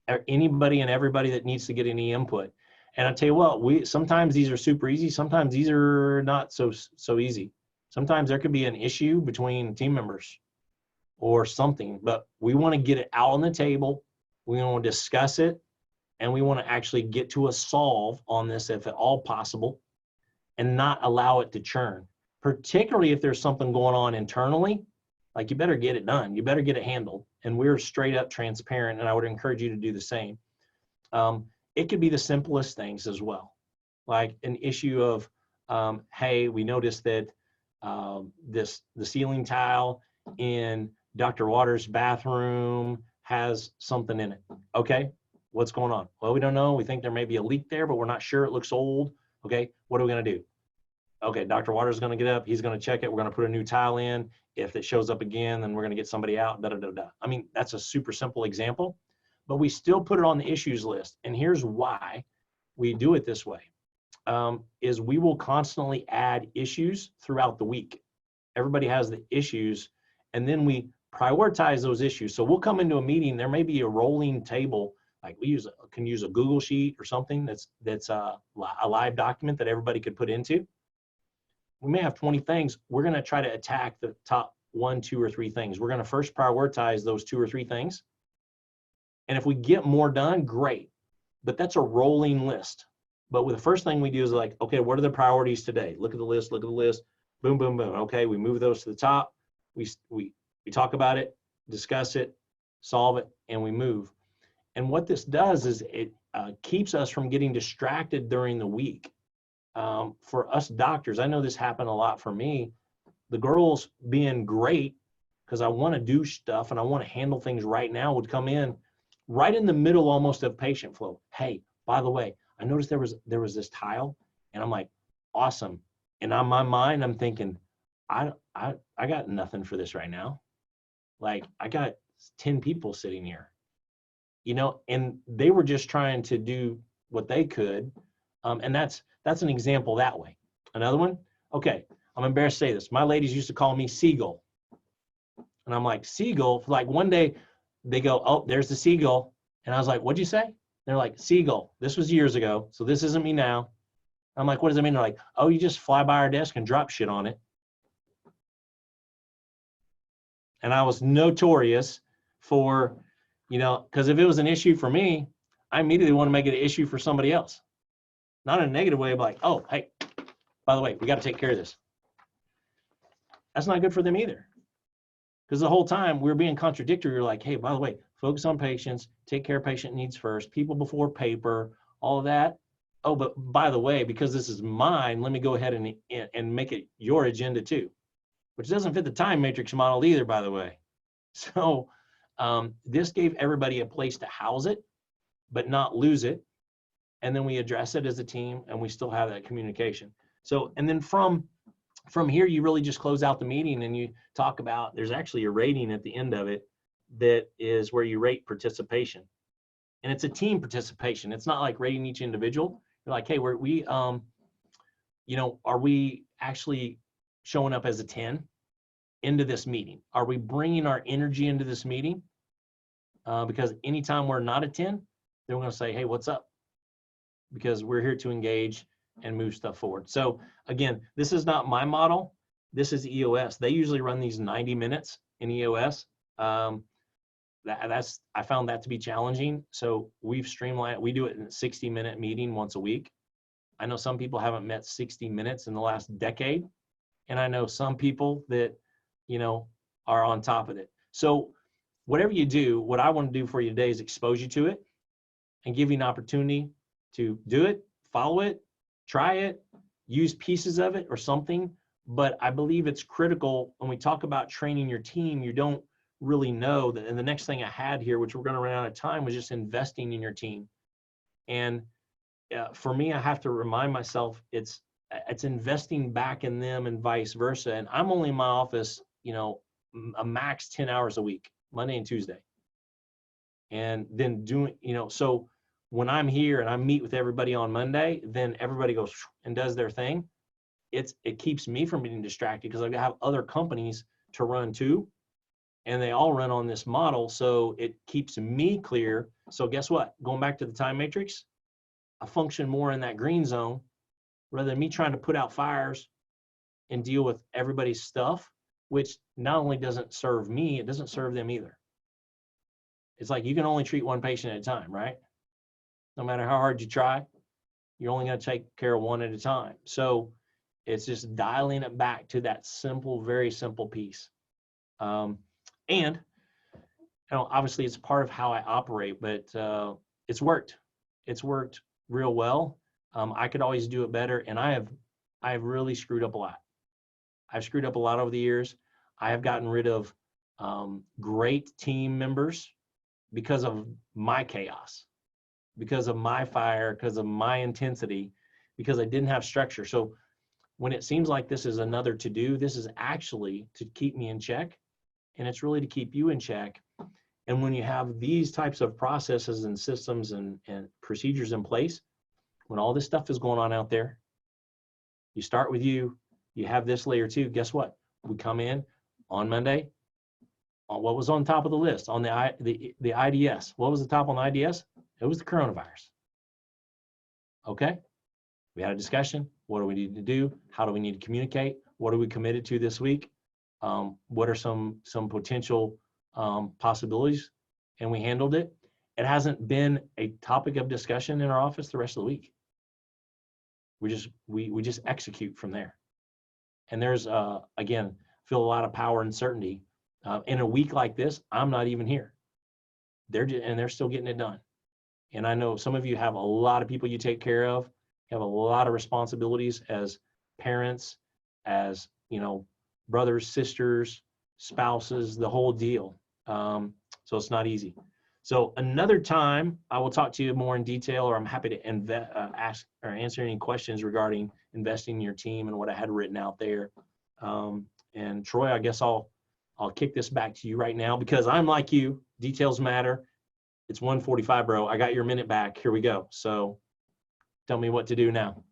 or anybody and everybody that needs to get any input. And I tell you what, sometimes these are super easy. Sometimes these are not so easy. Sometimes there could be an issue between team members or something, but we want to get it out on the table. We want to discuss it, and we want to actually get to a solve on this if at all possible, and not allow it to churn, particularly if there's something going on internally. Like, you better get it done. You better get it handled. And we're straight up transparent, and I would encourage you to do the same. It could be the simplest things as well. Like an issue of, hey, we noticed that the ceiling tile in Dr. Waters' bathroom has something in it. Okay, what's going on? Well, we don't know. We think there may be a leak there, but we're not sure. It looks old. Okay, what are we going to do? Okay, Dr. Waters is going to get up. He's going to check it. We're going to put a new tile in. If it shows up again, then we're going to get somebody out. Da, da, da, da. I mean, that's a super simple example, but we still put it on the issues list. And here's why we do it this way, is we will constantly add issues throughout the week. Everybody has the issues, and then we prioritize those issues. So we'll come into a meeting. There may be a rolling table. Like we can use a Google sheet or something that's a live document that everybody could put into. We may have 20 things. We're going to try to attack the top 1, 2, or 3 things. We're going to first prioritize those 2 or 3 things. And if we get more done, great. But that's a rolling list. But with the first thing we do is like, okay, what are the priorities today? Look at the list, boom, boom, boom. Okay, we move those to the top. We talk about it, discuss it, solve it, and we move. And what this does is it keeps us from getting distracted during the week. For us doctors, I know this happened a lot for me. The girls being great, because I want to do stuff and I want to handle things right now, would come in right in the middle almost of patient flow. Hey, by the way, I noticed there was this tile, and I'm like, awesome. And on my mind, I'm thinking, I got nothing for this right now. Like, I got 10 people sitting here, you know, and they were just trying to do what they could. And that's an example that way. Another one, okay, I'm embarrassed to say this. My ladies used to call me Seagull. And I'm like, Seagull? Like one day they go, oh, there's the Seagull. And I was like, what'd you say? They're like, Seagull. This was years ago, so this isn't me now. I'm like, what does that mean? They're like, oh, you just fly by our desk and drop shit on it. And I was notorious for, you know, because if it was an issue for me, I immediately want to make it an issue for somebody else. Not in a negative way, but like, oh, hey, by the way, we got to take care of this. That's not good for them either. Because the whole time we're being contradictory. You're like, hey, by the way, focus on patients, take care of patient needs first, people before paper, all of that. Oh, but by the way, because this is mine, let me go ahead and make it your agenda too, which doesn't fit the time matrix model either, by the way. So this gave everybody a place to house it, but not lose it. And then we address it as a team, and we still have that communication. So, and then from here, you really just close out the meeting and you talk about, there's actually a rating at the end of it that is where you rate participation. And it's a team participation. It's not like rating each individual. You're like, hey, are we actually showing up as a 10 into this meeting? Are we bringing our energy into this meeting? Because anytime we're not a 10, then we're going to say, hey, what's up? Because we're here to engage and move stuff forward. So again, this is not my model. This is EOS. They usually run these 90 minutes in EOS. I found that to be challenging. So we've streamlined. We do it in a 60-minute meeting once a week. I know some people haven't met 60 minutes in the last decade. And I know some people that, are on top of it. So whatever you do, what I want to do for you today is expose you to it and give you an opportunity to do it, follow it, try it, use pieces of it or something. But I believe it's critical when we talk about training your team, you don't really know that. And the next thing I had here, which we're going to run out of time, was just investing in your team. And for me, I have to remind myself it's investing back in them and vice versa. And I'm only in my office, a max 10 hours a week, Monday and Tuesday. And then so when I'm here and I meet with everybody on Monday, then everybody goes and does their thing. It keeps me from being distracted because I have other companies to run too, and they all run on this model. So it keeps me clear. So guess what? Going back to the time matrix, I function more in that green zone rather than me trying to put out fires and deal with everybody's stuff, which not only doesn't serve me, it doesn't serve them either. It's like you can only treat one patient at a time, right? No matter how hard you try, you're only going to take care of one at a time. So it's just dialing it back to that simple, very simple piece. And obviously it's part of how I operate, but it's worked. It's worked real well. I could always do it better, and I've really screwed up a lot. I've screwed up a lot over the years. I have gotten rid of great team members because of my chaos, because of my fire, because of my intensity, because I didn't have structure. So when it seems like this is another to do, this is actually to keep me in check, and it's really to keep you in check. And when you have these types of processes and systems and procedures in place, when all this stuff is going on out there, you start with you have this layer too. Guess what? We come in on Monday, on what was on top of the list, on the IDS. What was the top on the IDS? It was the coronavirus. Okay. We had a discussion. What do we need to do? How do we need to communicate? What are we committed to this week? What are some potential possibilities? And we handled it. It hasn't been a topic of discussion in our office the rest of the week. We just execute from there. And there's again, feel a lot of power and certainty. In a week like this, I'm not even here. They're still getting it done. And I know some of you have a lot of people you take care of, you have a lot of responsibilities as parents, as brothers, sisters, spouses, the whole deal. So it's not easy. So another time I will talk to you more in detail, or I'm happy to ask or answer any questions regarding investing in your team and what I had written out there. And Troy, I guess I'll kick this back to you right now because I'm like you, details matter. It's 1:45, bro. I got your minute back. Here we go. So tell me what to do now.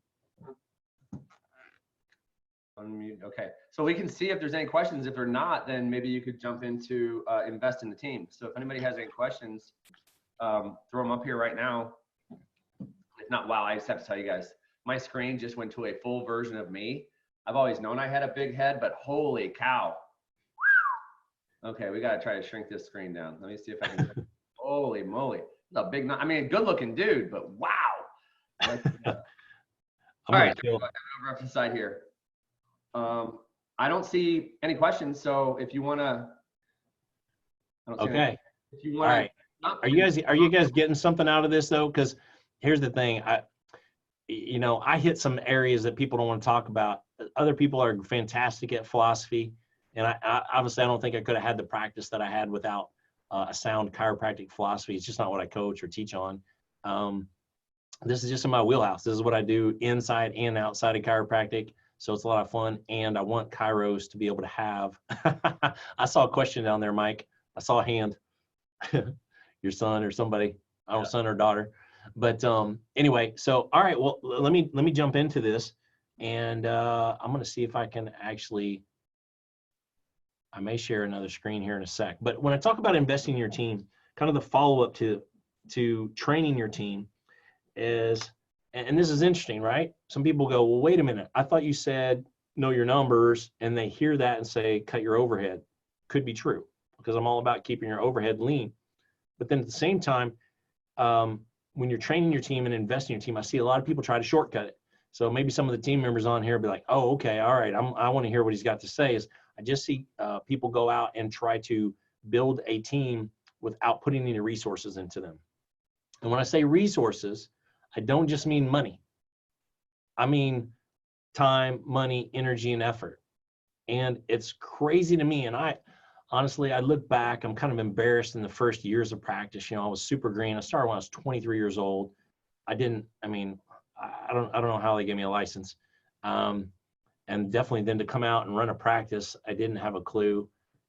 Unmute. Okay. So we can see if there's any questions. If they're not, then maybe you could jump into invest in the team. So if anybody has any questions, throw them up here right now. If not, wow, I just have to tell you guys, my screen just went to a full version of me. I've always known I had a big head, but holy cow. Okay, we got to try to shrink this screen down. Let me see if I can. Holy moly. That's a big, I mean, good looking dude, but wow. All right, over off the side here. I don't see any questions, so if you want to I don't see anything. Okay. If you All want right. to, Are you guys getting something out of this though? Because here's the thing. I hit some areas that people don't want to talk about. Other people are fantastic at philosophy. And I obviously, I don't think I could have had the practice that I had without a sound chiropractic philosophy. It's just not what I coach or teach on. This is just in my wheelhouse. This is what I do inside and outside of chiropractic. So it's a lot of fun. And I want chiros to be able to have, I saw a question down there, Mike. I saw a hand, your son or somebody, I don't know, son or daughter. But anyway, so, all right, well, let me jump into this. And I'm going to see if I can actually, I may share another screen here in a sec. But when I talk about investing in your team, kind of the follow-up to training your team is, and this is interesting, right? Some people go, well, wait a minute. I thought you said know your numbers, and they hear that and say, cut your overhead. Could be true, because I'm all about keeping your overhead lean. But then at the same time, when you're training your team and investing in your team, I see a lot of people try to shortcut it. So maybe some of the team members on here be like, oh, okay, all right, I want to hear what he's got to say. Is I just see people go out and try to build a team without putting any resources into them. And when I say resources, I don't just mean money. I mean time, money, energy, and effort. And it's crazy to me. And honestly, I look back, I'm kind of embarrassed in the first years of practice. I was super green. I started when I was 23 years old. I don't know how they gave me a license. And definitely then to come out and run a practice, I didn't have a clue.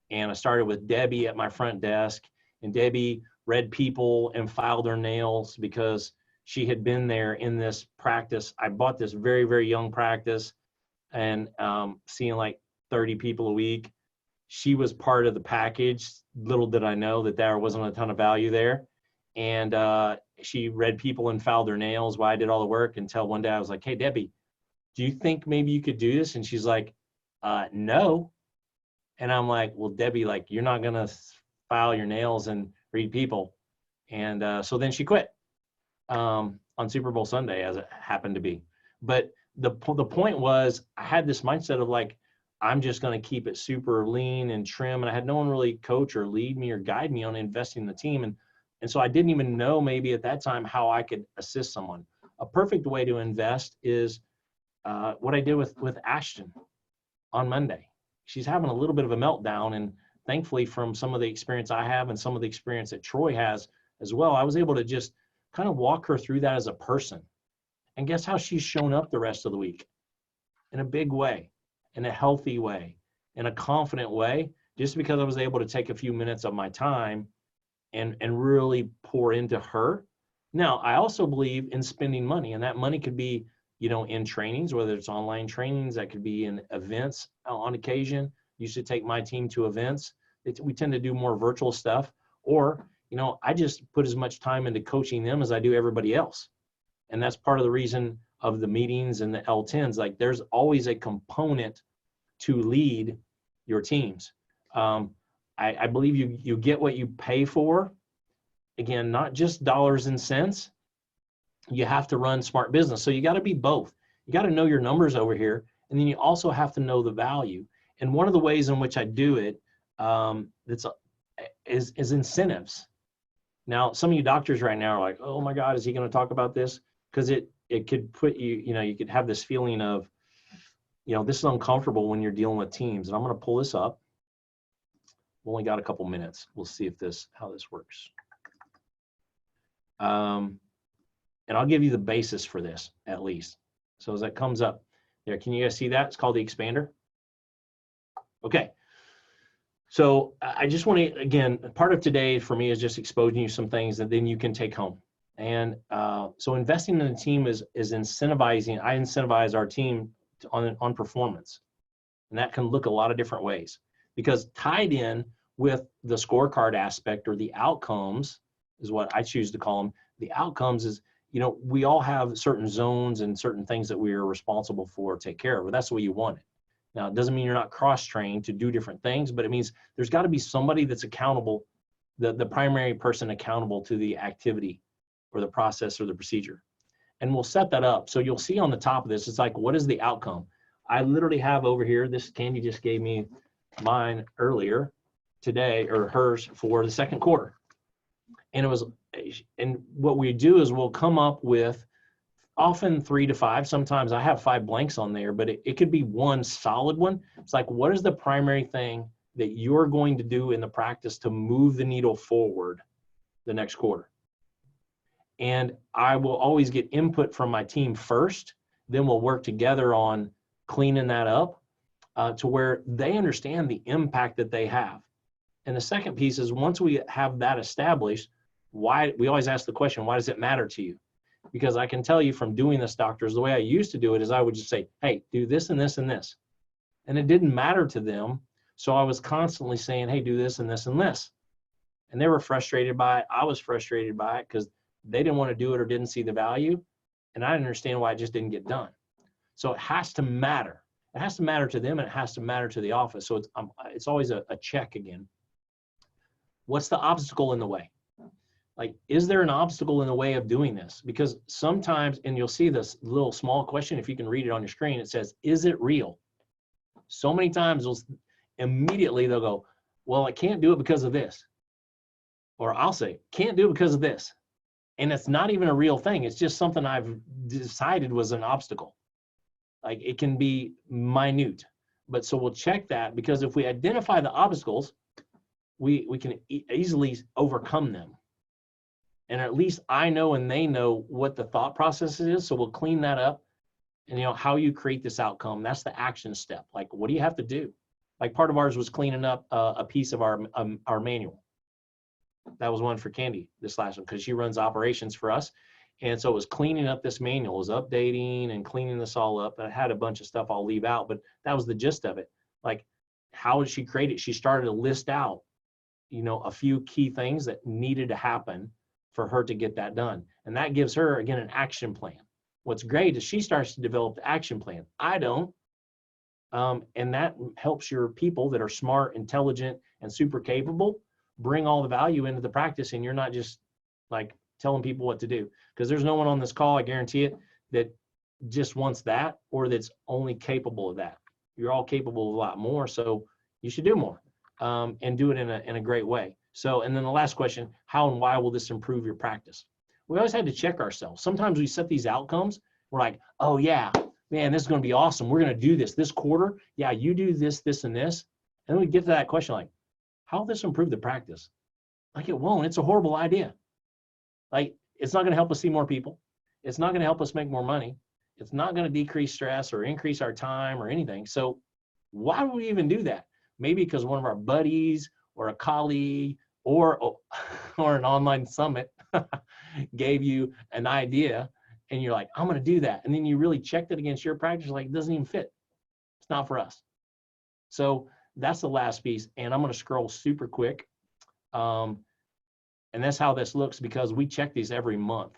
And I started with Debbie at my front desk, and Debbie read people and filed their nails because she had been there in this practice. I bought this very, very young practice and seeing like 30 people a week. She was part of the package. Little did I know that there wasn't a ton of value there. And she read people and filed their nails while I did all the work, until one day I was like, hey, Debbie, do you think maybe you could do this? And she's like, no. And I'm like, well, Debbie, like, you're not going to file your nails and read people. And so then she quit on Super Bowl Sunday, as it happened to be. But the point was, I had this mindset of like, I'm just going to keep it super lean and trim. And I had no one really coach or lead me or guide me on investing in the team. And so I didn't even know maybe at that time how I could assist someone. A perfect way to invest is what I did with Ashton on Monday. She's having a little bit of a meltdown. And thankfully, from some of the experience I have and some of the experience that Troy has as well, I was able to just kind of walk her through that as a person. And guess how she's shown up the rest of the week? In a big way, in a healthy way, in a confident way, just because I was able to take a few minutes of my time and really pour into her. Now, I also believe in spending money, and that money could be, in trainings, whether it's online trainings, that could be in events on occasion. You should take my team to events. We tend to do more virtual stuff, or, I just put as much time into coaching them as I do everybody else. And that's part of the reason of the meetings and the L10s. Like, there's always a component to lead your teams. I believe you get what you pay for. Again, not just dollars and cents. You have to run smart business. So you got to be both. You got to know your numbers over here, and then you also have to know the value. And one of the ways in which I do it is incentives. Now, some of you doctors right now are like, oh my God, is he going to talk about this? Because it could put you, you could have this feeling of, this is uncomfortable when you're dealing with teams. And I'm going to pull this up. We've only got a couple minutes. We'll see how this works. And I'll give you the basis for this, at least. So as that comes up there, can you guys see that? It's called the expander. Okay. So I just want to, again, part of today for me is just exposing you some things that then you can take home. And so investing in a team is incentivizing. I incentivize our team on performance. And that can look a lot of different ways, because tied in with the scorecard aspect, or the outcomes is what I choose to call them. The outcomes is, we all have certain zones and certain things that we are responsible for, take care of. But that's the way you want it. Now, it doesn't mean you're not cross-trained to do different things, but it means there's got to be somebody that's accountable, the primary person accountable to the activity or the process or the procedure. And we'll set that up. So you'll see on the top of this, it's like, what is the outcome? I literally have over here, this Candy just gave me mine earlier, today, or hers, for the second quarter. And what we do is we'll come up with often 3 to 5. Sometimes I have 5 blanks on there, but it could be one solid one. It's like, what is the primary thing that you're going to do in the practice to move the needle forward the next quarter? And I will always get input from my team first, then we'll work together on cleaning that up to where they understand the impact that they have. And the second piece is, once we have that established, why we always ask the question, why does it matter to you? Because I can tell you from doing this, doctors, the way I used to do it is I would just say, hey, do this and this and this. And it didn't matter to them. So I was constantly saying, hey, do this and this and this. And they were frustrated by it. I was frustrated by it because they didn't want to do it or didn't see the value. And I didn't understand why it just didn't get done. So it has to matter. It has to matter to them, and it has to matter to the office. So it's always a check again. What's the obstacle in the way? Like, is there an obstacle in the way of doing this? Because sometimes, and you'll see this little small question, if you can read it on your screen, it says, is it real? So many times immediately they'll go, well, I can't do it because of this. Or I'll say, can't do it because of this. And it's not even a real thing. It's just something I've decided was an obstacle. Like, it can be minute. But so we'll check that, because if we identify the obstacles, we can easily overcome them. And at least I know and they know what the thought process is. So we'll clean that up. And how you create this outcome, that's the action step. Like, what do you have to do? Like, part of ours was cleaning up a piece of our manual. That was one for Candy this last one, because she runs operations for us. And so it was cleaning up this manual, it was updating and cleaning this all up. And I had a bunch of stuff I'll leave out, but that was the gist of it. Like, how did she create it? She started to list out, a few key things that needed to happen for her to get that done. And that gives her, again, an action plan. What's great is she starts to develop the action plan. I don't. And that helps your people that are smart, intelligent, and super capable bring all the value into the practice. And you're not just like telling people what to do. Because there's no one on this call, I guarantee it, that just wants that, or that's only capable of that. You're all capable of a lot more. So you should do more and do it in a great way. So, and then the last question, how and why will this improve your practice? We always had to check ourselves. Sometimes we set these outcomes. We're like, oh yeah, man, this is going to be awesome. We're going to do this quarter. Yeah, you do this, this, and this. And then we get to that question like, how will this improve the practice? Like, it won't. It's a horrible idea. Like, it's not going to help us see more people. It's not going to help us make more money. It's not going to decrease stress or increase our time or anything. So why would we even do that? Maybe because one of our buddies or a colleague or an online summit gave you an idea and you're like, I'm going to do that. And then you really checked it against your practice, like, it doesn't even fit. It's not for us. So that's the last piece. And I'm going to scroll super quick. And that's how this looks, because we check these every month.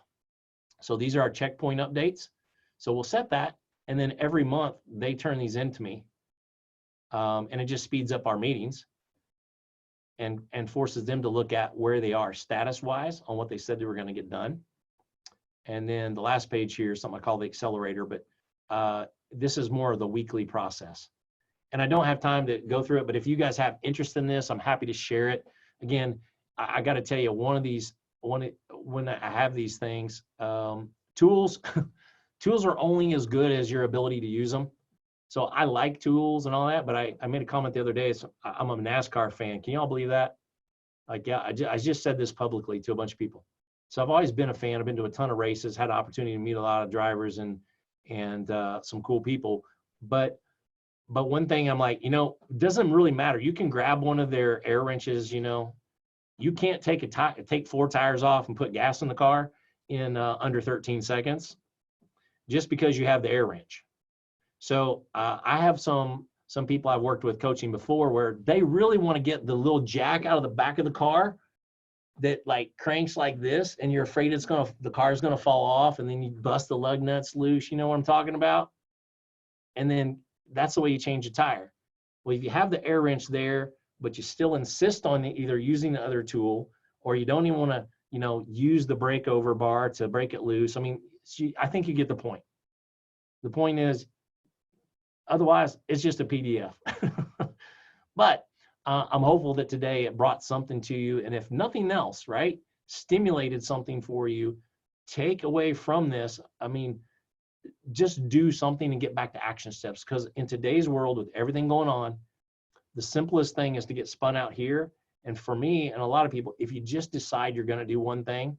So these are our checkpoint updates. So we'll set that. And then every month they turn these into me. And it just speeds up our meetings and forces them to look at where they are status wise on what they said they were going to get done. And then the last page here is something I call the accelerator, but this is more of the weekly process. And I don't have time to go through it, but if you guys have interest in this, I'm happy to share it. Again, I got to tell you, when I have these things, tools are only as good as your ability to use them. So I like tools and all that, but I made a comment the other day. So I'm a NASCAR fan. Can y'all believe that? Like, yeah, I just said this publicly to a bunch of people. So I've always been a fan. I've been to a ton of races, had an opportunity to meet a lot of drivers and some cool people. But one thing I'm like, it doesn't really matter. You can grab one of their air wrenches, you can't take 4 tires off and put gas in the car in under 13 seconds just because you have the air wrench. So I have some people I've worked with coaching before where they really want to get the little jack out of the back of the car that like cranks like this, and you're afraid the car's gonna fall off, and then you bust the lug nuts loose. You know what I'm talking about? And then that's the way you change a tire. Well, if you have the air wrench there, but you still insist on either using the other tool, or you don't even want to, use the breakover bar to break it loose. I mean, I think you get the point. The point is, otherwise, it's just a PDF. But I'm hopeful that today it brought something to you. And if nothing else, right, stimulated something for you, take away from this. I mean, just do something and get back to action steps. Because in today's world, with everything going on, the simplest thing is to get spun out here. And for me and a lot of people, if you just decide you're going to do one thing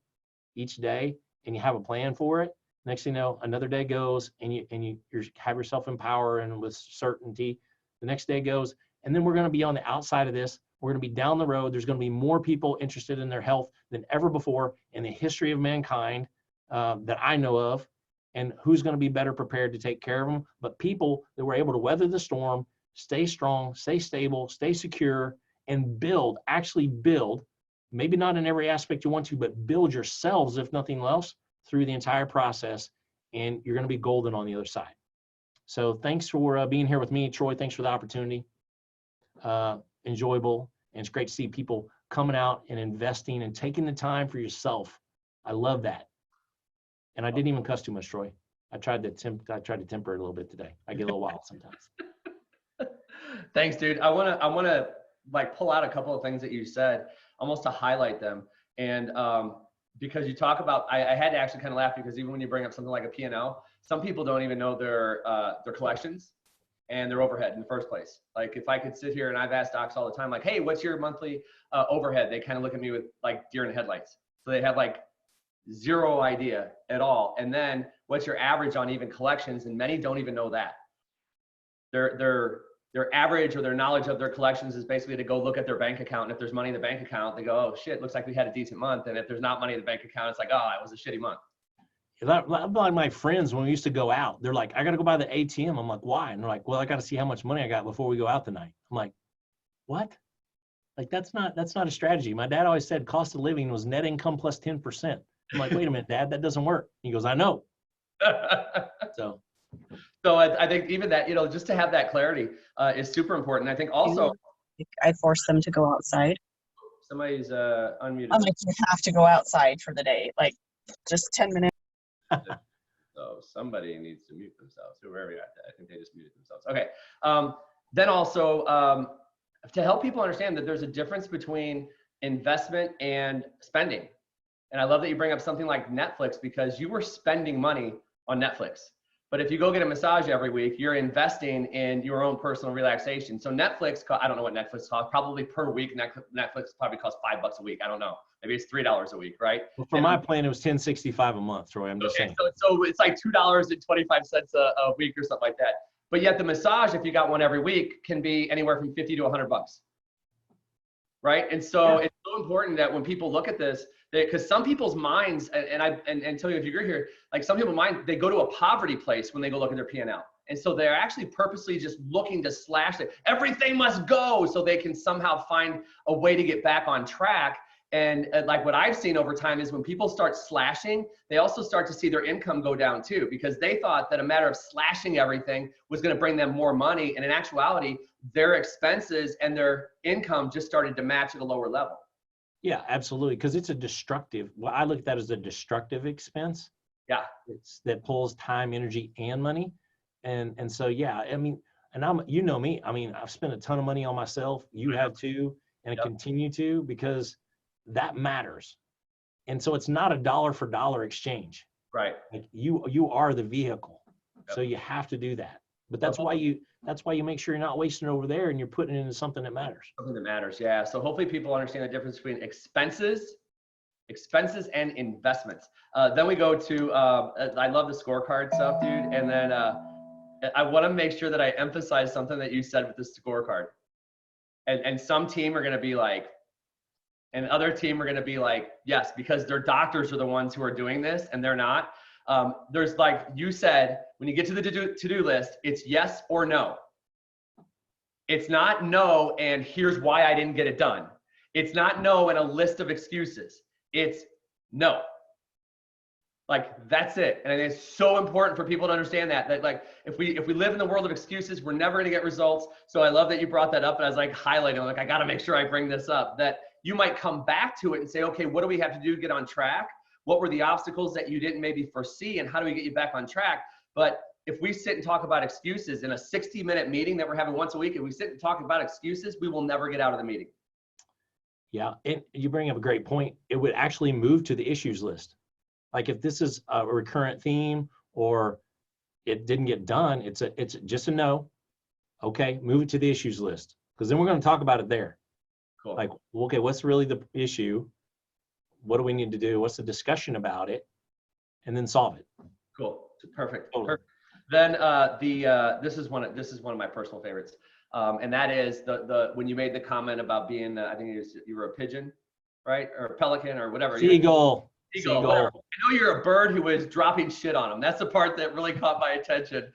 each day and you have a plan for it, next thing you know, another day goes and you have yourself in power and with certainty. The next day goes, and then we're going to be on the outside of this. We're going to be down the road. There's going to be more people interested in their health than ever before in the history of mankind that I know of. And who's going to be better prepared to take care of them? But people that were able to weather the storm, stay strong, stay stable, stay secure, and build, actually build, maybe not in every aspect you want to, but build yourselves, if nothing else, through the entire process. And you're going to be golden on the other side. So thanks for being here with me, Troy. Thanks for the opportunity. Enjoyable. And it's great to see people coming out and investing and taking the time for yourself. I love that. And I didn't even cuss too much, Troy. I tried to temper it a little bit today. I get a little wild sometimes. Thanks, dude. I wanna like pull out a couple of things that you said, almost to highlight them. And because you talk about, I had to actually kind of laugh because even when you bring up something like a P&L, some people don't even know their collections and their overhead in the first place. Like if I could sit here, and I've asked docs all the time, like, hey, what's your monthly overhead? They kind of look at me with like deer in the headlights. So they have like zero idea at all. And then what's your average on even collections? And many don't even know that. Their average or their knowledge of their collections is basically to go look at their bank account. And if there's money in the bank account, they go, oh shit, looks like we had a decent month. And if there's not money in the bank account, it's like, oh, it was a shitty month. Like my friends, when we used to go out, they're like, I got to go by the ATM. I'm like, why? And they're like, well, I got to see how much money I got before we go out tonight. I'm like, what? Like, that's not a strategy. My dad always said cost of living was net income plus 10%. I'm like, wait a minute, Dad, that doesn't work. He goes, I know. So I think even that, just to have that clarity is super important. I think also I force them to go outside. Somebody's unmuted. I'm like, you have to go outside for the day, like just 10 minutes. So somebody needs to mute themselves. Whoever you're at, I think they just muted themselves. Okay. Then also to help people understand that there's a difference between investment and spending. And I love that you bring up something like Netflix, because you were spending money on Netflix. But if you go get a massage every week, you're investing in your own personal relaxation. So Netflix, I don't know what Netflix costs, probably per week. Netflix probably costs $5 a week. I don't know. Maybe it's $3 a week, right? Well, for my plan, it was $10.65 a month, Troy. I'm just saying. So it's like $2.25 a week or something like that. But yet the massage, if you got one every week, can be anywhere from $50 to $100. Right? And so it's so important that when people look at this, because some people's minds, and tell you if you agree here, like some people's mind, they go to a poverty place when they go look at their P&L. And so they're actually purposely just looking to slash it. Everything must go so they can somehow find a way to get back on track. And like what I've seen over time is when people start slashing, they also start to see their income go down too, because they thought that a matter of slashing everything was going to bring them more money. And in actuality, their expenses and their income just started to match at a lower level. Yeah, absolutely. Because it's a destructive, well, I look at that as a destructive expense. Yeah. That pulls time, energy, and money. And so, yeah, I mean, and you know me, I mean, I've spent a ton of money on myself. You have too, and continue to, because that matters. And so it's not a dollar for dollar exchange. Right. Like you are the vehicle. So you have to do that. But that's why you make sure you're not wasting it over there and you're putting it into something that matters. Something that matters. Yeah. So hopefully people understand the difference between expenses and investments. Then we go to, I love the scorecard stuff, dude. And then I want to make sure that I emphasize something that you said with the scorecard. And some team are going to be like, and other team are going to be like, yes, because their doctors are the ones who are doing this and they're not. There's, like you said, when you get to the to-do list, it's yes or no. It's not no and here's why I didn't get it done. It's not no and a list of excuses. It's no. Like, that's it. And it's so important for people to understand that like if we live in the world of excuses, we're never going to get results. So I love that you brought that up, and I was like highlighting, like, I got to make sure I bring this up, that you might come back to it and say, okay, what do we have to do to get on track? What were the obstacles that you didn't maybe foresee, and how do we get you back on track? But if we sit and talk about excuses in a 60-minute meeting that we're having once a week, if we sit and talk about excuses, we will never get out of the meeting. Yeah, and you bring up a great point. It would actually move to the issues list. Like if this is a recurrent theme or it didn't get done, it's just a no. Okay, move it to the issues list, because then we're going to talk about it there. Cool. Like, okay, what's really the issue? What do we need to do? What's the discussion about it? And then solve it. Cool. Perfect. Totally. Perfect. Then this is one of my personal favorites, and that is the when you made the comment about being I think you were a pigeon, right, or a pelican or whatever. Seagull. Seagull. Whatever. I know you're a bird who was dropping shit on them. That's the part that really caught my attention,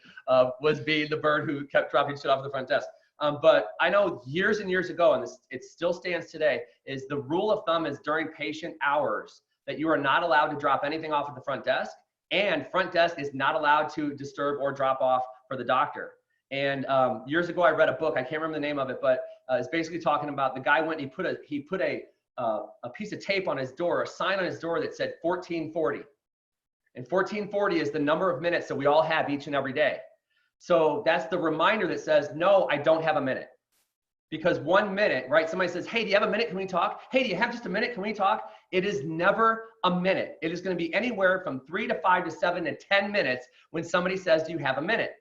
was being the bird who kept dropping shit off the front desk. But I know years and years ago, and it still stands today, is the rule of thumb is during patient hours that you are not allowed to drop anything off at the front desk, and front desk is not allowed to disturb or drop off for the doctor. And years ago, I read a book. I can't remember the name of it, but it's basically talking about the guy went and he put a piece of tape on his door, a sign on his door that said 1440. And 1440 is the number of minutes that we all have each and every day. So that's the reminder that says, no, I don't have a minute. Because 1 minute, right? Somebody says, hey, do you have a minute? Can we talk? Hey, do you have just a minute? Can we talk? It is never a minute. It is going to be anywhere from 3 to 5 to 7 to 10 minutes when somebody says, do you have a minute?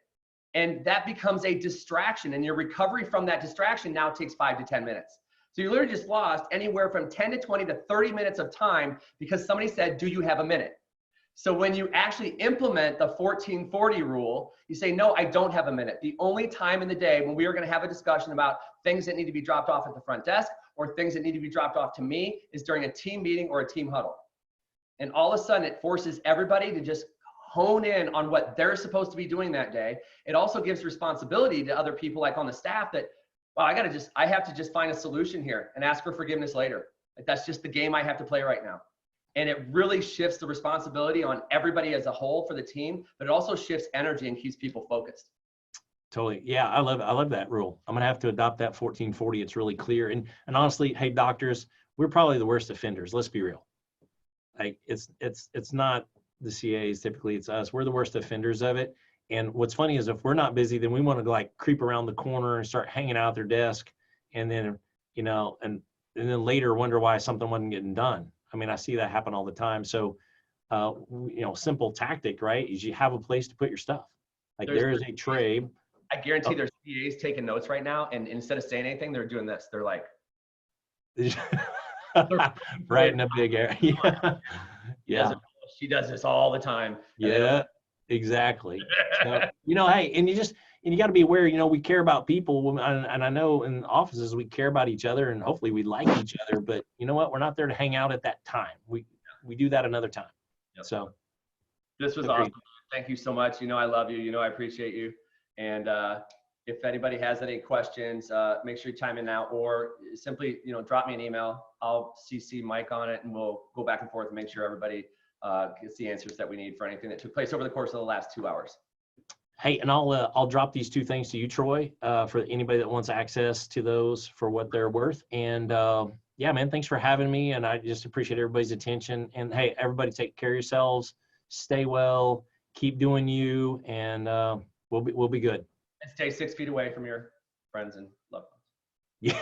And that becomes a distraction, and your recovery from that distraction now takes 5 to 10 minutes. So you literally just lost anywhere from 10 to 20 to 30 minutes of time because somebody said, do you have a minute? So when you actually implement the 1440 rule, you say, no, I don't have a minute. The only time in the day when we are going to have a discussion about things that need to be dropped off at the front desk or things that need to be dropped off to me is during a team meeting or a team huddle. And all of a sudden it forces everybody to just hone in on what they're supposed to be doing that day. It also gives responsibility to other people like on the staff that, well, I have to just find a solution here and ask for forgiveness later. Like that's just the game I have to play right now. And it really shifts the responsibility on everybody as a whole for the team, but it also shifts energy and keeps people focused. Totally. Yeah, I love that rule. I'm going to have to adopt that 1440. It's really clear. And honestly, hey, doctors, we're probably the worst offenders. Let's be real. Like it's not the CAs, typically it's us. We're the worst offenders of it. And what's funny is if we're not busy, then we want to like creep around the corner and start hanging out at their desk. And then, and then later wonder why something wasn't getting done. I mean, I see that happen all the time. So, simple tactic, right, is you have a place to put your stuff. Like there is a tray. I guarantee there's CAs taking notes right now. And instead of saying anything, they're doing this. They're like. Right in a big area. Yeah. She does this all the time. Yeah, exactly. So, hey, and you got to be aware, we care about people. And I know in offices, we care about each other and hopefully we like each other, but you know what? We're not there to hang out at that time. We do that another time. Yep. So this was awesome. Thank you so much. I love you. I appreciate you. And if anybody has any questions, make sure you chime in now or simply, drop me an email. I'll CC Mike on it and we'll go back and forth and make sure everybody gets the answers that we need for anything that took place over the course of the last 2 hours. Hey, and I'll drop these 2 things to you, Troy, for anybody that wants access to those for what they're worth. And yeah, man, thanks for having me. And I just appreciate everybody's attention. And hey, everybody take care of yourselves, stay well, keep doing you, and we'll be good. And stay 6 feet away from your friends and loved ones. Yeah.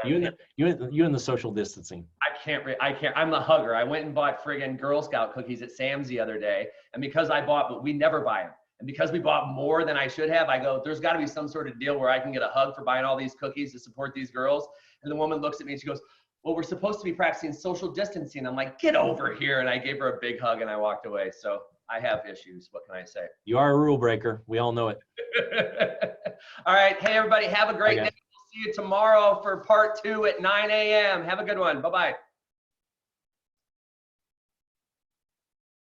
You and the social distancing. I can't. I'm the hugger. I went and bought friggin' Girl Scout cookies at Sam's the other day. And because but we never buy them. And because we bought more than I should have, I go, there's got to be some sort of deal where I can get a hug for buying all these cookies to support these girls. And the woman looks at me and she goes, well, we're supposed to be practicing social distancing. I'm like, get over here. And I gave her a big hug and I walked away. So I have issues. What can I say? You are a rule breaker. We all know it. All right. Hey, everybody, have a great day. We'll see you tomorrow for part 2 at 9 a.m. Have a good one. Bye-bye.